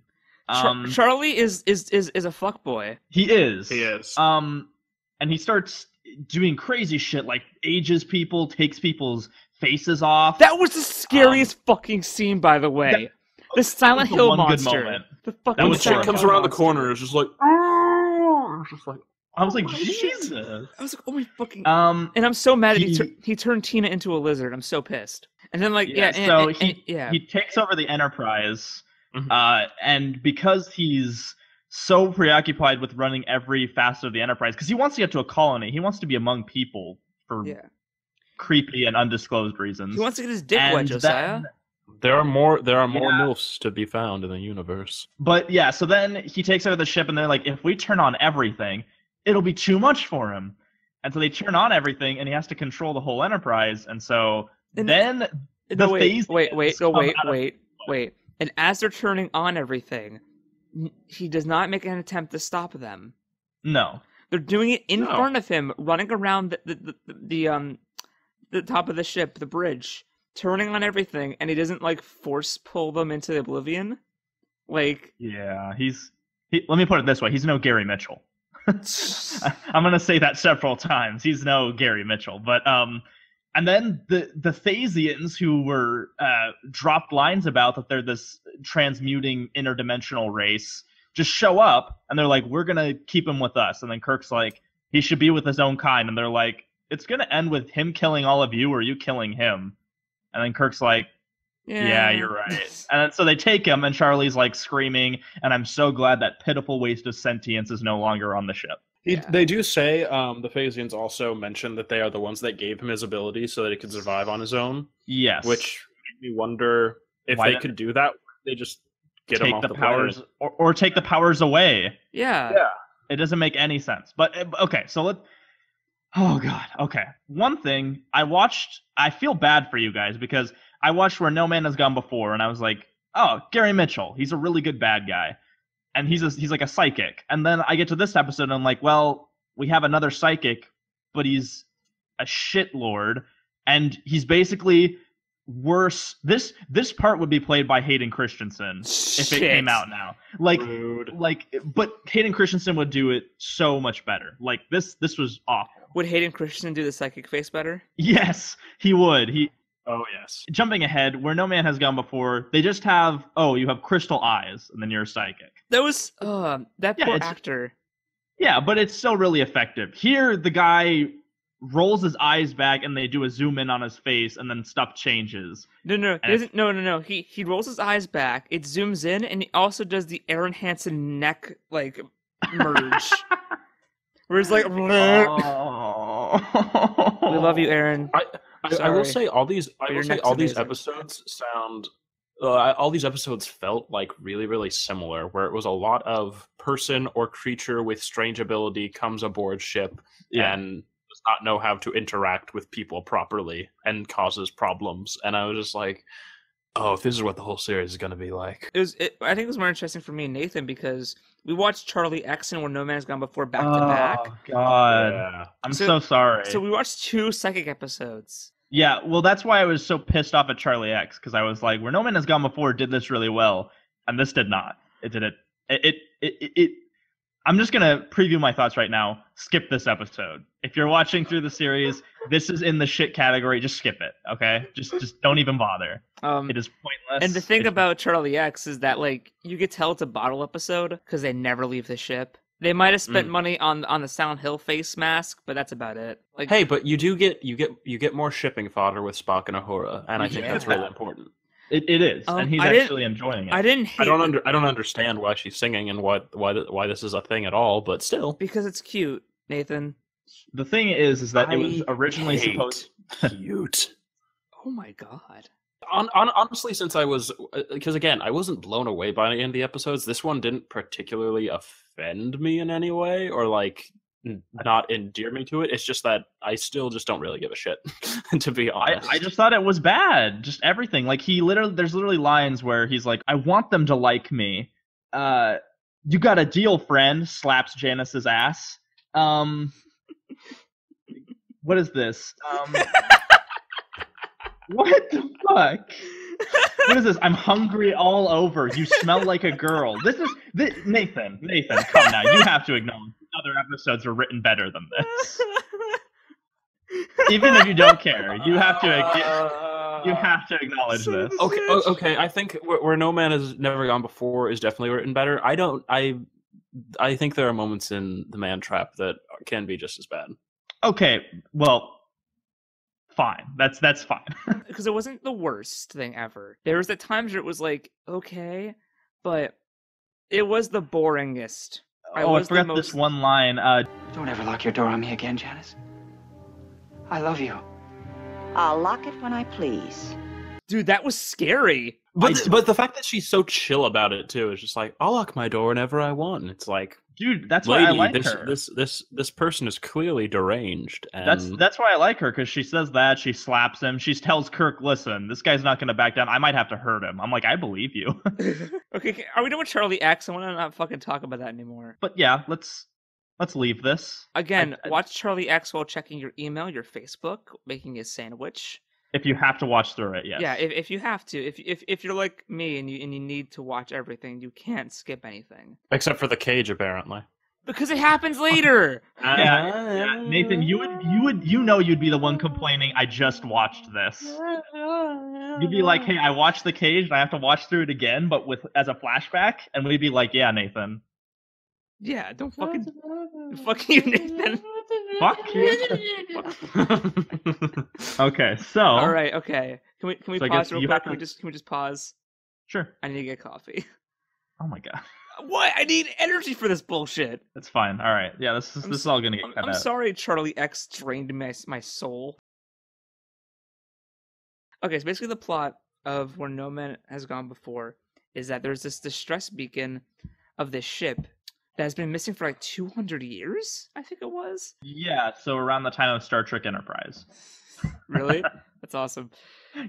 Charlie is a fuckboy. He is. He is. And he starts doing crazy shit like ages people, takes people's faces off. That was the scariest fucking scene, by the way. The Silent Hill monster. The fucking when shit comes around the corner, it's just like, it's just like. I was like, Jesus. I was like, oh my fucking. And I'm so mad that he turned Tina into a lizard. I'm so pissed. And then like he takes over the Enterprise, and because he's so preoccupied with running every facet of the Enterprise, because he wants to get to a colony, he wants to be among people for creepy and undisclosed reasons. He wants to get his dick wet, Josiah. There are more MILFs to be found in the universe. But yeah, so then he takes over the ship, and they're like, if we turn on everything, it'll be too much for him. And so they turn on everything, and he has to control the whole Enterprise. And so then wait. And as they're turning on everything, he does not make an attempt to stop them. No, they're doing it in front of him, running around the top of the ship, the bridge, turning on everything, and he doesn't like force pull them into oblivion. Like, yeah, let me put it this way: he's no Gary Mitchell. I'm gonna say that several times. He's no Gary Mitchell, but and then the Thasians, who were dropped lines about that they're this transmuting interdimensional race, just show up, and they're like, we're gonna keep him with us. And then Kirk's like, he should be with his own kind, and they're like, it's gonna end with him killing all of you or you killing him. And then Kirk's like, yeah, you're right. And so they take him, and Charlie's like screaming, and I'm so glad that pitiful waste of sentience is no longer on the ship. They do say, the Phasians also mention that they are the ones that gave him his ability so that he could survive on his own. Yes. Which made me wonder if they could do that, they just get him off the powers, or take the powers away. Yeah. It doesn't make any sense. But, okay, so oh, God. Okay. One thing, I feel bad for you guys, because I watched Where No Man Has Gone Before, and I was like, oh, Gary Mitchell, he's a really good bad guy. And he's like a psychic. And then I get to this episode, and I'm like, well, we have another psychic, but he's a shitlord, and he's basically worse. This part would be played by Hayden Christensen if it came out now. Rude. But Hayden Christensen would do it so much better. Like, this was awful. Would Hayden Christensen do the psychic face better? Yes, he would. Oh, yes. Jumping ahead, Where No Man Has Gone Before, they just have, you have crystal eyes, and then you're a psychic. That was, that poor actor. Yeah, but it's still really effective. Here, the guy rolls his eyes back, and they do a zoom in on his face, and then stuff changes. No. He rolls his eyes back, it zooms in, and he also does the Aaron Hansen neck, like, merge. Where it's like, we love you, Aaron. I will say all these episodes sound. All these episodes felt like really, really similar, where it was a lot of person or creature with strange ability comes aboard ship and does not know how to interact with people properly and causes problems. And I was just like, oh, if this is what the whole series is going to be like. I think it was more interesting for me and Nathan because we watched Charlie X and Where No Man Has Gone Before back to back. Oh, God. Yeah. I'm so sorry. So we watched 2 psychic episodes. Yeah, well, that's why I was so pissed off at Charlie X, because I was like, Where No Man Has Gone Before did this really well, and this did not. It did it. I'm just going to preview my thoughts right now. Skip this episode. If you're watching through the series, this is in the shit category. Just skip it, okay? Just don't even bother. It is pointless. And the thing about Charlie X is that, like, you could tell it's a bottle episode because they never leave the ship. They might have spent money on the Silent Hill face mask, but that's about it. Like, hey, but you get more shipping fodder with Spock and Uhura, and I think that's really important. It is, and he's actually enjoying it. I don't understand why she's singing and why this is a thing at all, but still, because it's cute, Nathan. The thing is that it was originally supposed cute. Oh my God. Honestly, since I was, because again, I wasn't blown away by any of the episodes. This one didn't particularly offend me in any way, or like not endear me to it. It's just that I still just don't really give a shit, to be honest. I just thought it was bad. Just everything. Like there's literally lines where he's like, "I want them to like me." You got a deal, friend. Slaps Janice's ass. What is this? What the fuck? What is this? I'm hungry all over. You smell like a girl. Nathan, come now. You have to acknowledge other episodes are written better than this. Even if you don't care, you have to acknowledge this. Okay. I think Where No Man Has Never Gone Before is definitely written better. I think there are moments in The Man Trap that can be just as bad. Okay, well, fine. That's fine. Because it wasn't the worst thing ever. There was at times where it was like, okay, but it was the boringest. I forgot this one line. Don't ever lock your door on me again, Janice. I love you. I'll lock it when I please. Dude, that was scary. But the fact that she's so chill about it too is just like, I'll lock my door whenever I want. And it's like, dude, that's why I like her. This person is clearly deranged. And... That's why I like her, because she says that, she slaps him, she tells Kirk, listen, this guy's not going to back down. I might have to hurt him. I'm like, I believe you. Okay, are we doing Charlie X? I want to not fucking talk about that anymore. But yeah, let's leave this. Again, watch Charlie X while checking your email, your Facebook, making a sandwich. If you have to watch through it, yes. Yeah, if you have to, if you're like me and you need to watch everything, you can't skip anything. Except for the cage, apparently. Because it happens later. Yeah, Nathan, you'd be the one complaining. I just watched this. You'd be like, hey, I watched the cage and I have to watch through it again, but as a flashback, and we'd be like, yeah, Nathan. Yeah, don't fucking fuck you, Nathan. Fuck you. Okay, so. All right, okay. Can we pause real quick? Can we just pause? Sure. I need to get coffee. Oh my god. What? I need energy for this bullshit. That's fine. All right. Yeah, this is all gonna get cut out. I'm sorry, Charlie X drained my soul. Okay, so basically the plot of Where No Man Has Gone Before is that there's this distress beacon of this ship that has been missing for like 200 years, I think it was. Yeah, so around the time of Star Trek Enterprise. Really? That's awesome.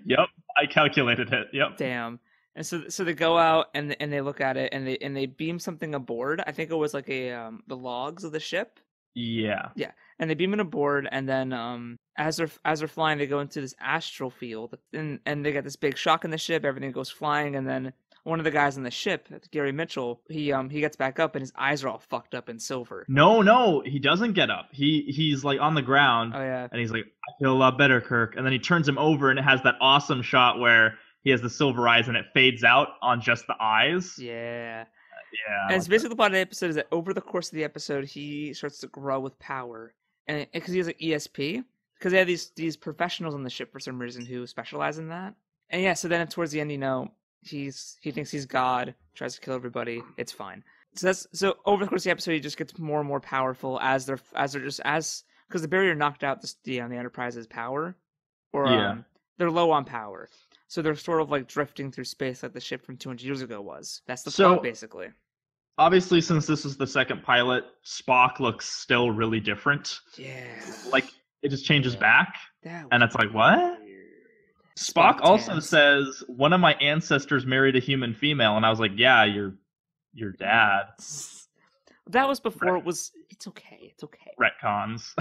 Yep, I calculated it. Yep. Damn. And so they go out and they look at it and they beam something aboard. I think it was like the logs of the ship. Yeah. Yeah. And they beam it aboard, and then as they're flying, they go into this astral field, and they get this big shock in the ship. Everything goes flying, and then one of the guys on the ship, Gary Mitchell, he gets back up, and his eyes are all fucked up in silver. No, he doesn't get up. He's like on the ground. Oh yeah. And he's like, I feel a lot better, Kirk. And then he turns him over, and it has that awesome shot where he has the silver eyes, and it fades out on just the eyes. Yeah. Yeah. And it's basically the plot of the episode is that over the course of the episode, he starts to grow with power, and because he has like ESP, because they have these professionals on the ship for some reason who specialize in that. And yeah, so then towards the end, he thinks he's God, tries to kill everybody. It's fine. So over the course of the episode, he just gets more and more powerful because the barrier knocked out the Enterprise's power, or they're low on power. So they're sort of like drifting through space like the ship from 200 years ago was. That's the plot, basically. Obviously, since this is the second pilot, Spock looks still really different. Yeah. Like, it just changes back. And it's like, what? Weird. Spock also says, one of my ancestors married a human female. And I was like, yeah, your dad. That was before it was... It's okay. It's okay. Retcons.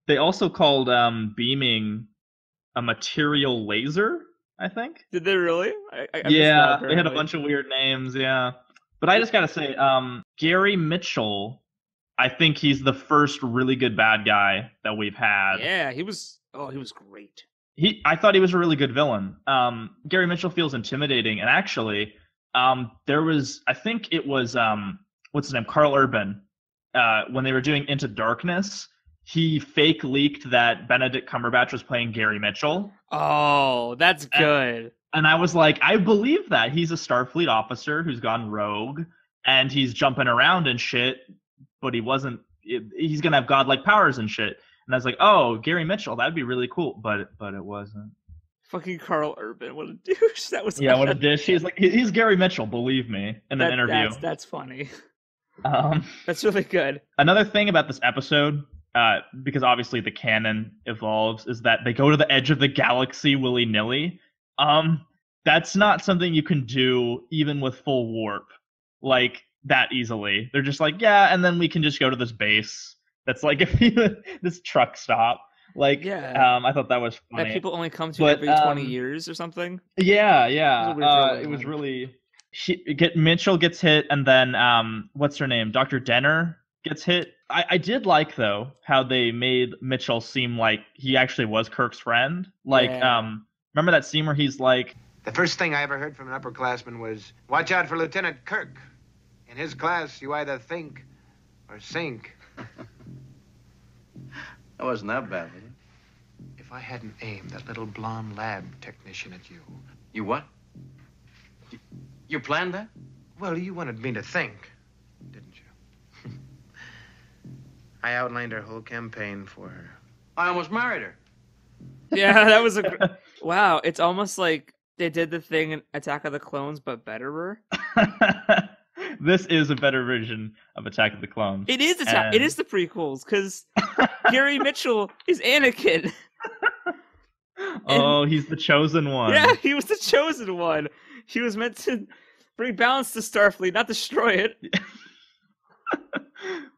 They also called beaming a material laser, I think. Did they really? Yeah, they had a bunch of weird names, yeah. But I just gotta say, Gary Mitchell, I think he's the first really good bad guy that we've had. Yeah, he was great. I thought he was a really good villain. Gary Mitchell feels intimidating, and actually, there was, I think it was, what's his name, Carl Urban, when they were doing Into Darkness, he fake leaked that Benedict Cumberbatch was playing Gary Mitchell. Oh, that's good. And I was like, I believe that. He's a Starfleet officer who's gone rogue, and he's jumping around and shit, but he's going to have godlike powers and shit. And I was like, oh, Gary Mitchell, that'd be really cool. But it wasn't. Fucking Carl Urban, what a douche. That was what a dish. He's Gary Mitchell, believe me, in an interview. That's funny. That's really good. Another thing about this episode, because obviously the canon evolves, is that they go to the edge of the galaxy willy-nilly. That's not something you can do even with full warp, like, that easily. They're just like, yeah, and then we can just go to this base that's like this truck stop. Like, I thought that was funny. That people only come to every 20 years or something? Yeah. It was really... Mitchell gets hit, and then, what's her name? Dr. Denner gets hit. I did like, though, how they made Mitchell seem like he actually was Kirk's friend. Like, remember that scene where he's like... The first thing I ever heard from an upperclassman was, watch out for Lieutenant Kirk. In his class, you either think or sink. That wasn't that bad, was it? if I hadn't aimed that little blonde lab technician at you? You what? You planned that? Well, you wanted me to think, didn't you? I outlined our whole campaign for her. I almost married her. Yeah, that was wow. It's almost like they did the thing in Attack of the Clones, but betterer. This is a better version of Attack of the Clones. It is It is the prequels because Gary Mitchell is Anakin. Oh, he's the chosen one. Yeah, he was the chosen one. He was meant to bring balance to Starfleet, not destroy it.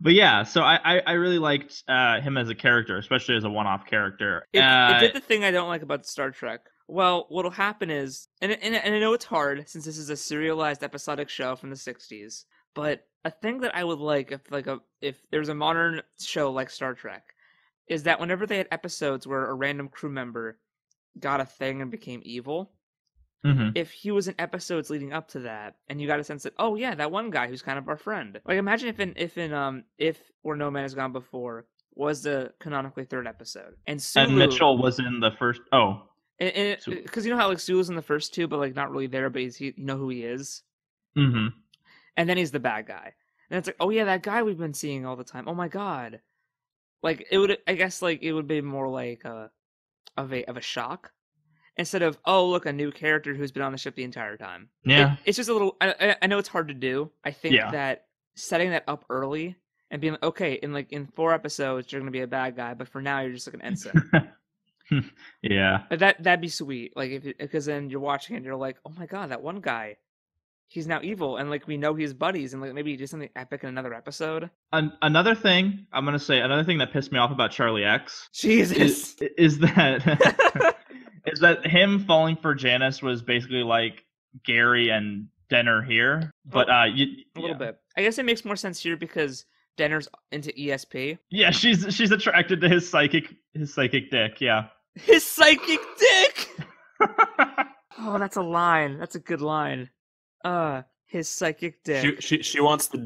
But yeah, so I really liked him as a character, especially as a one-off character. It did the thing I don't like about Star Trek. Well, what'll happen is, and I know it's hard since this is a serialized episodic show from the 60s, but a thing that I would like if there's a modern show like Star Trek is that whenever they had episodes where a random crew member got a thing and became evil, if he was in episodes leading up to that, and you got a sense that, oh yeah, that one guy who's kind of our friend. Like imagine if Where No Man Has Gone Before was the canonically third episode, and Sulu, and Mitchell was in the first. Oh, because you know how like Sulu's in the first two, but like not really there, but you know who he is. Mm-hmm. And then he's the bad guy, and it's like, oh yeah, that guy we've been seeing all the time. Oh my god, like it would. I guess like it would be more like of a shock. Instead of, oh, look, a new character who's been on the ship the entire time. Yeah. It's just a little... I know it's hard to do. I think that setting that up early and being like, okay, in 4 episodes, you're going to be a bad guy, but for now, you're just like an ensign. Yeah. That'd be sweet. Like, because then you're watching it and you're like, oh my god, that one guy, he's now evil. And like, we know he's buddies. And like, maybe he did something epic in another episode. Another thing, I'm going to say, another thing that pissed me off about Charlie X... Jesus! Is that... is that him falling for Janice was basically like Gary and Denner here, but a little bit. I guess it makes more sense here because Denner's into ESP. Yeah, she's attracted to his psychic dick. Yeah, his psychic dick. Oh, that's a line. That's a good line. His psychic dick. She wants the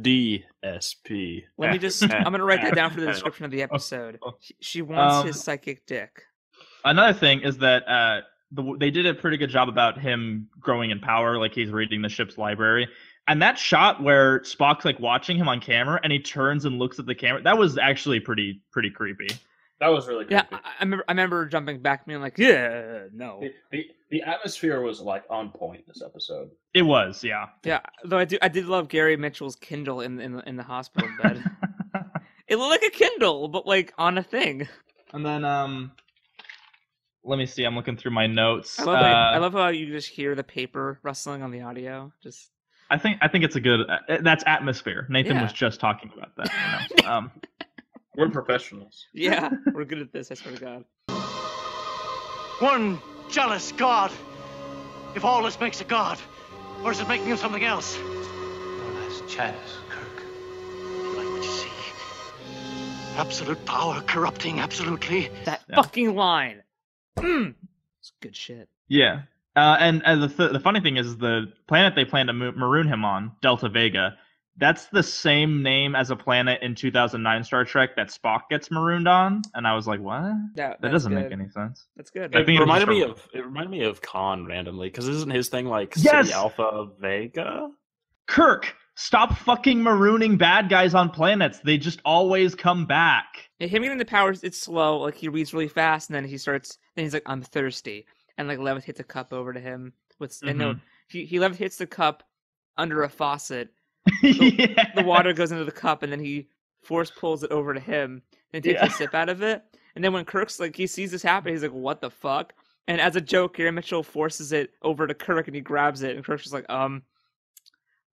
DSP. Let me just. I'm gonna write that down for the description of the episode. She wants his psychic dick. Another thing is that they did a pretty good job about him growing in power, like he's reading the ship's library. And that shot where Spock's like watching him on camera and he turns and looks at the camera, that was actually pretty creepy. That was really creepy. Yeah, I remember jumping back being like, yeah, no. The atmosphere was like on point this episode. It was, yeah. Yeah, though I did love Gary Mitchell's Kindle in the hospital bed. It looked like a Kindle, but like on a thing. And then let me see. I'm looking through my notes. I love how you just hear the paper rustling on the audio. Just, I think it's a good. That's atmosphere. Nathan was just talking about that. You know? We're professionals. Yeah, we're good at this. I swear to God. One jealous God. If all this makes a God, or is it making him something else? Well, that's Janice, Kirk. You like what you see? Absolute power corrupting absolutely. That fucking line. It's good shit. Yeah. And the funny thing is the planet they plan to maroon him on, Delta Vega, that's the same name as a planet in 2009 Star Trek that Spock gets marooned on. And I was like, what? That doesn't make any sense. That's good. It reminded me of Khan randomly, because isn't his thing like City Alpha Vega? Kirk, stop fucking marooning bad guys on planets. They just always come back. Yeah, him getting the powers, it's slow. Like, he reads really fast, and then he's like, I'm thirsty. And, like, Levitt hits a cup over to him. And no, he Levitt hits the cup under a faucet. The water goes into the cup, and then he force pulls it over to him, and takes a sip out of it. And then when Kirk's, like, he sees this happen, he's like, what the fuck? And as a joke, Gary Mitchell forces it over to Kirk, and he grabs it, and Kirk's just like,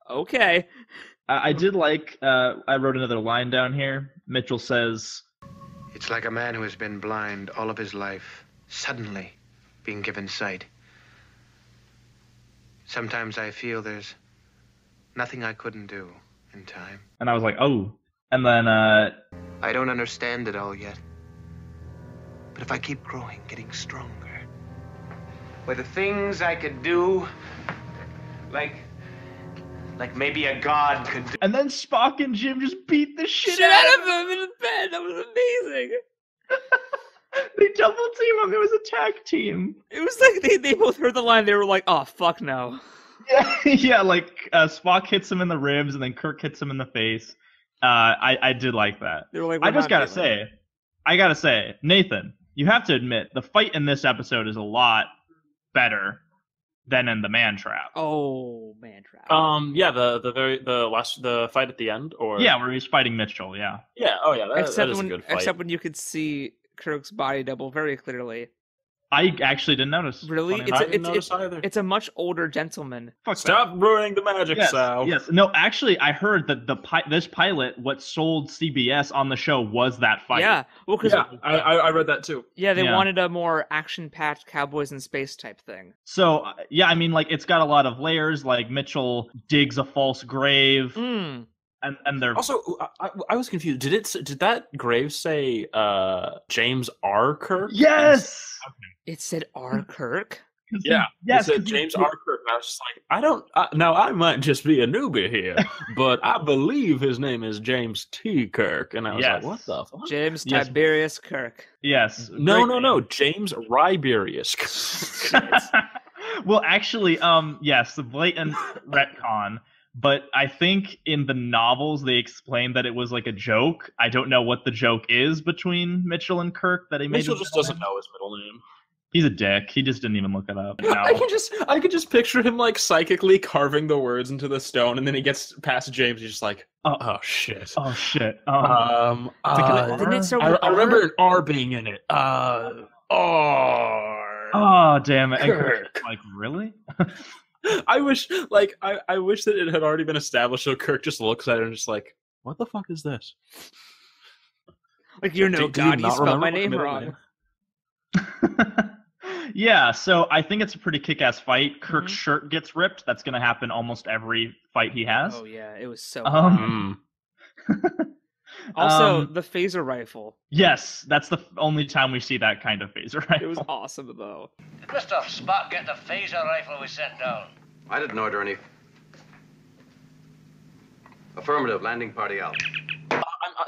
okay. I did like, I wrote another line down here. Mitchell says, it's like a man who has been blind all of his life, suddenly being given sight. Sometimes I feel there's nothing I couldn't do in time. And I was like, oh. And then, I don't understand it all yet. But if I keep growing, getting stronger, with the things I could do, like maybe a god could do. And then Spock and Jim just beat the shit out of him in the bed. That was amazing. They double team him. It was a tag team. It was like they both heard the line. They were like, "Oh fuck no." Yeah, yeah. Like Spock hits him in the ribs, and then Kirk hits him in the face. I did like that. They were like, I just gotta say, Nathan, you have to admit the fight in this episode is a lot better than in the Man Trap. Oh, Man Trap. Yeah, the fight at the end, or yeah, where he's fighting Mitchell. Yeah. Yeah. Oh yeah. That is a good fight. Except when you could see Kirk's body double very clearly. I actually didn't notice. Really? I didn't notice either. It's a much older gentleman. Stop ruining the magic, Sal. Yes. No, actually, I heard that this pilot, what sold CBS on the show was that fight. Yeah. Well, I read that too. Yeah, they wanted a more action-packed cowboys in space type thing. So, yeah, I mean, like, it's got a lot of layers. Like, Mitchell digs a false grave. And they're also. I was confused. Did that grave say James R. Kirk? Yes. It said R. Kirk. Yeah. Yes. It said James R. Kirk. And I was just like, I don't. Now I might just be a newbie here, but I believe his name is James T. Kirk, and I was like, what the fuck? James Tiberius Kirk. Yes. No. James Riberius. Well, actually, yes, the blatant retcon. But I think in the novels they explained that it was like a joke. I don't know what the joke is between Mitchell and Kirk that he made. Mitchell just doesn't know his middle name. He's a dick. He just didn't even look it up. No. I could just picture him like psychically carving the words into the stone, and then he gets past James. He's just like, oh shit. Oh shit. Didn't it start with I remember an R being in it. R. Oh damn it. And Kirk, like, really? I wish that it had already been established, so Kirk just looks at it and just like, what the fuck is this? Like, you're no god, you spelled my name wrong. Yeah, so I think it's a pretty kick-ass fight. Kirk's shirt gets ripped. That's going to happen almost every fight he has. Oh yeah, it was so Also, the phaser rifle. Yes, that's the only time we see that kind of phaser rifle. It was awesome, though. Did Mr. Spock get the phaser rifle we sent down? I didn't order any. Affirmative, landing party out.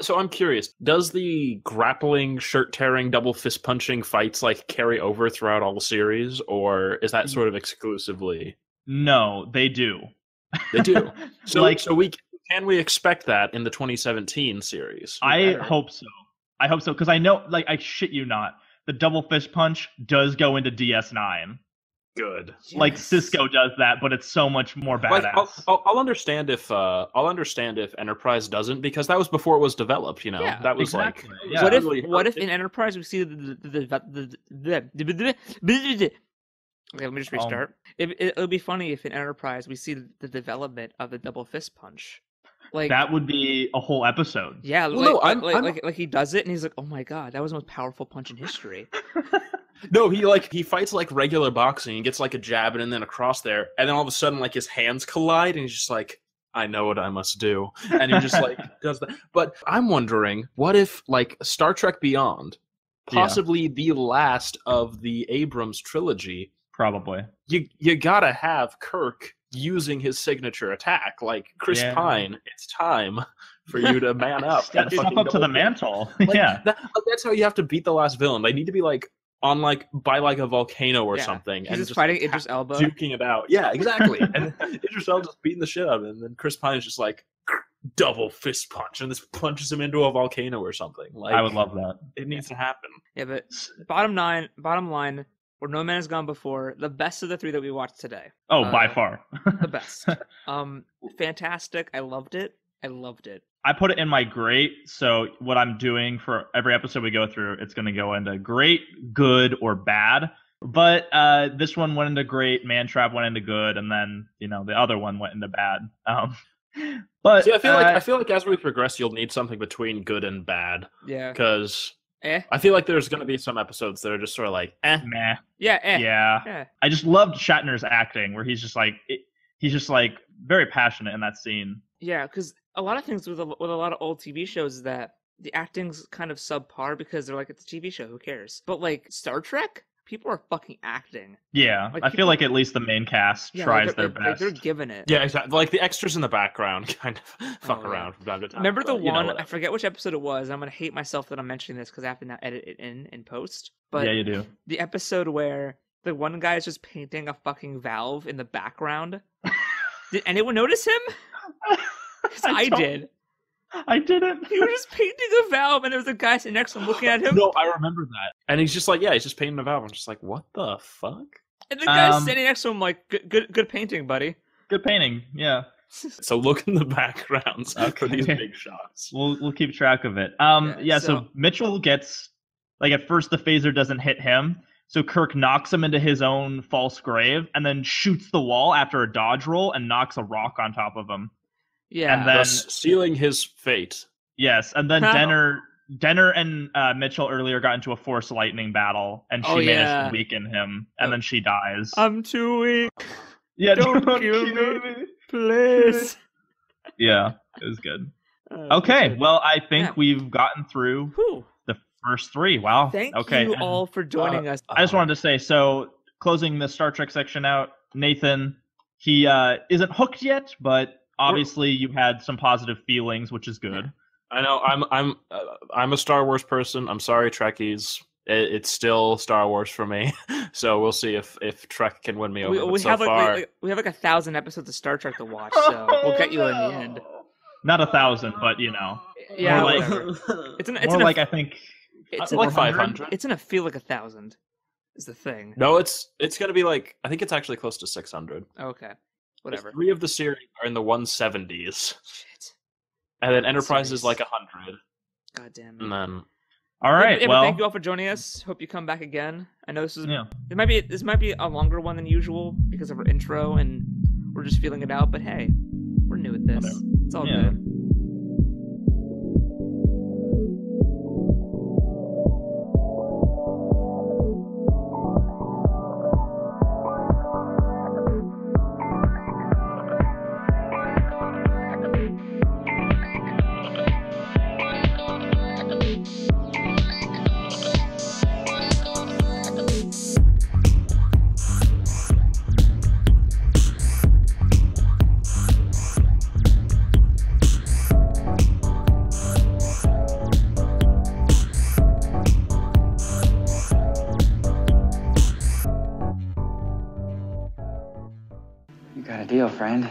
So I'm curious, does the grappling, shirt-tearing, double fist-punching fights like carry over throughout all the series, or is that sort of exclusively? No, they do. They do. So can we expect that in the 2017 series? I hope so. Because I know, like, I shit you not, the double fist punch does go into DS9. Good. Like Cisco does that, but it's so much more badass. Like, I'll understand if Enterprise doesn't, because that was before it was developed. You know, that was exactly. like. What if in Enterprise we see Okay, let me just restart. It'll be funny if in Enterprise we see the development of the double fist punch. Like, that would be a whole episode. Yeah, like he does it and he's like, "Oh my god, that was the most powerful punch in history." No, he fights like regular boxing. He gets like a jab and then across there, and then all of a sudden, like, his hands collide, and he's just like, "I know what I must do," and he just like does that. But I'm wondering, what if like Star Trek Beyond, possibly the last of the Abrams trilogy, probably you gotta have Kirk using his signature attack, like Chris Pine. It's time for you to man up. Step up to the mantle. Like, that's how you have to beat the last villain. They need to be like on by like a volcano or something. He's just fighting Idris Elba, duking it out. Yeah, exactly. And Idris Elba just beating the shit out of him, and then Chris Pine is just like double fist punch, and this punches him into a volcano or something. Like, I would love that. It needs to happen. Yeah, but bottom line, where No Man Has Gone Before, the best of the three that we watched today. Oh, by far. The best. Fantastic. I loved it. I put it in my great, so what I'm doing for every episode we go through, it's going to go into great, good, or bad. But this one went into great, Man Trap went into good, and then, the other one went into bad. But see, I feel like as we progress, you'll need something between good and bad. Yeah. Because I feel like there's going to be some episodes that are just sort of like, meh. Yeah, Yeah. I just loved Shatner's acting, where he's just like very passionate in that scene. Yeah, because a lot of things with a lot of old TV shows is that the acting's kind of subpar because they're like, it's a TV show, who cares? But like Star Trek, people are fucking acting. Yeah, Like, I feel like at least the main cast tries their best. They're giving it. Yeah, exactly. Like the extras in the background kind of fuck around from time to time. Remember the but, you know, one, whatever. I forget which episode it was, and I'm going to hate myself that I'm mentioning this because I have to now edit it in post. But yeah, you do. The episode where the one guy is just painting a fucking valve in the background. Did anyone notice him? Because I did. I didn't. He was just painting a valve, and there was a guy sitting next to him looking at him. No, I remember that. And he's just like, yeah, he's just painting a valve. I'm just like, what the fuck? And the guy's standing next to him like, good painting, buddy. Good painting, yeah. So look in the backgrounds for these big shots. We'll keep track of it. So Mitchell gets, like, at first the phaser doesn't hit him, so Kirk knocks him into his own false grave and then shoots the wall after a dodge roll and knocks a rock on top of him. Yeah. And then, thus sealing his fate. Yes, and then Denner and Mitchell earlier got into a Force Lightning battle, and she managed to weaken him, and then she dies. I'm too weak. Yeah, don't kill me, please. Yeah, it was good. Okay, well, I think we've gotten through the first three. Wow. Thank you all for joining us. I just wanted to say, so closing the Star Trek section out, Nathan, he isn't hooked yet, but obviously you had some positive feelings, which is good. I know. I'm a Star Wars person. I'm sorry, Trekkies. It's still Star Wars for me. So we'll see if Trek can win me over. We have like 1,000 episodes of Star Trek to watch, so we'll get you in the end. Not 1,000, but you know. Yeah, more like I think it's like 500. It's gonna feel like 1,000. Is the thing? No, it's gonna be like, I think it's actually close to 600. Okay, whatever. 3 of the series are in the 170s. Shit. And then Enterprise is like 100. God damn it. And then, all right. Well, thank you all for joining us. Hope you come back again. I know this might be a longer one than usual because of our intro and we're just feeling it out. But hey, we're new at this. Whatever. It's all good. You got a deal, friend.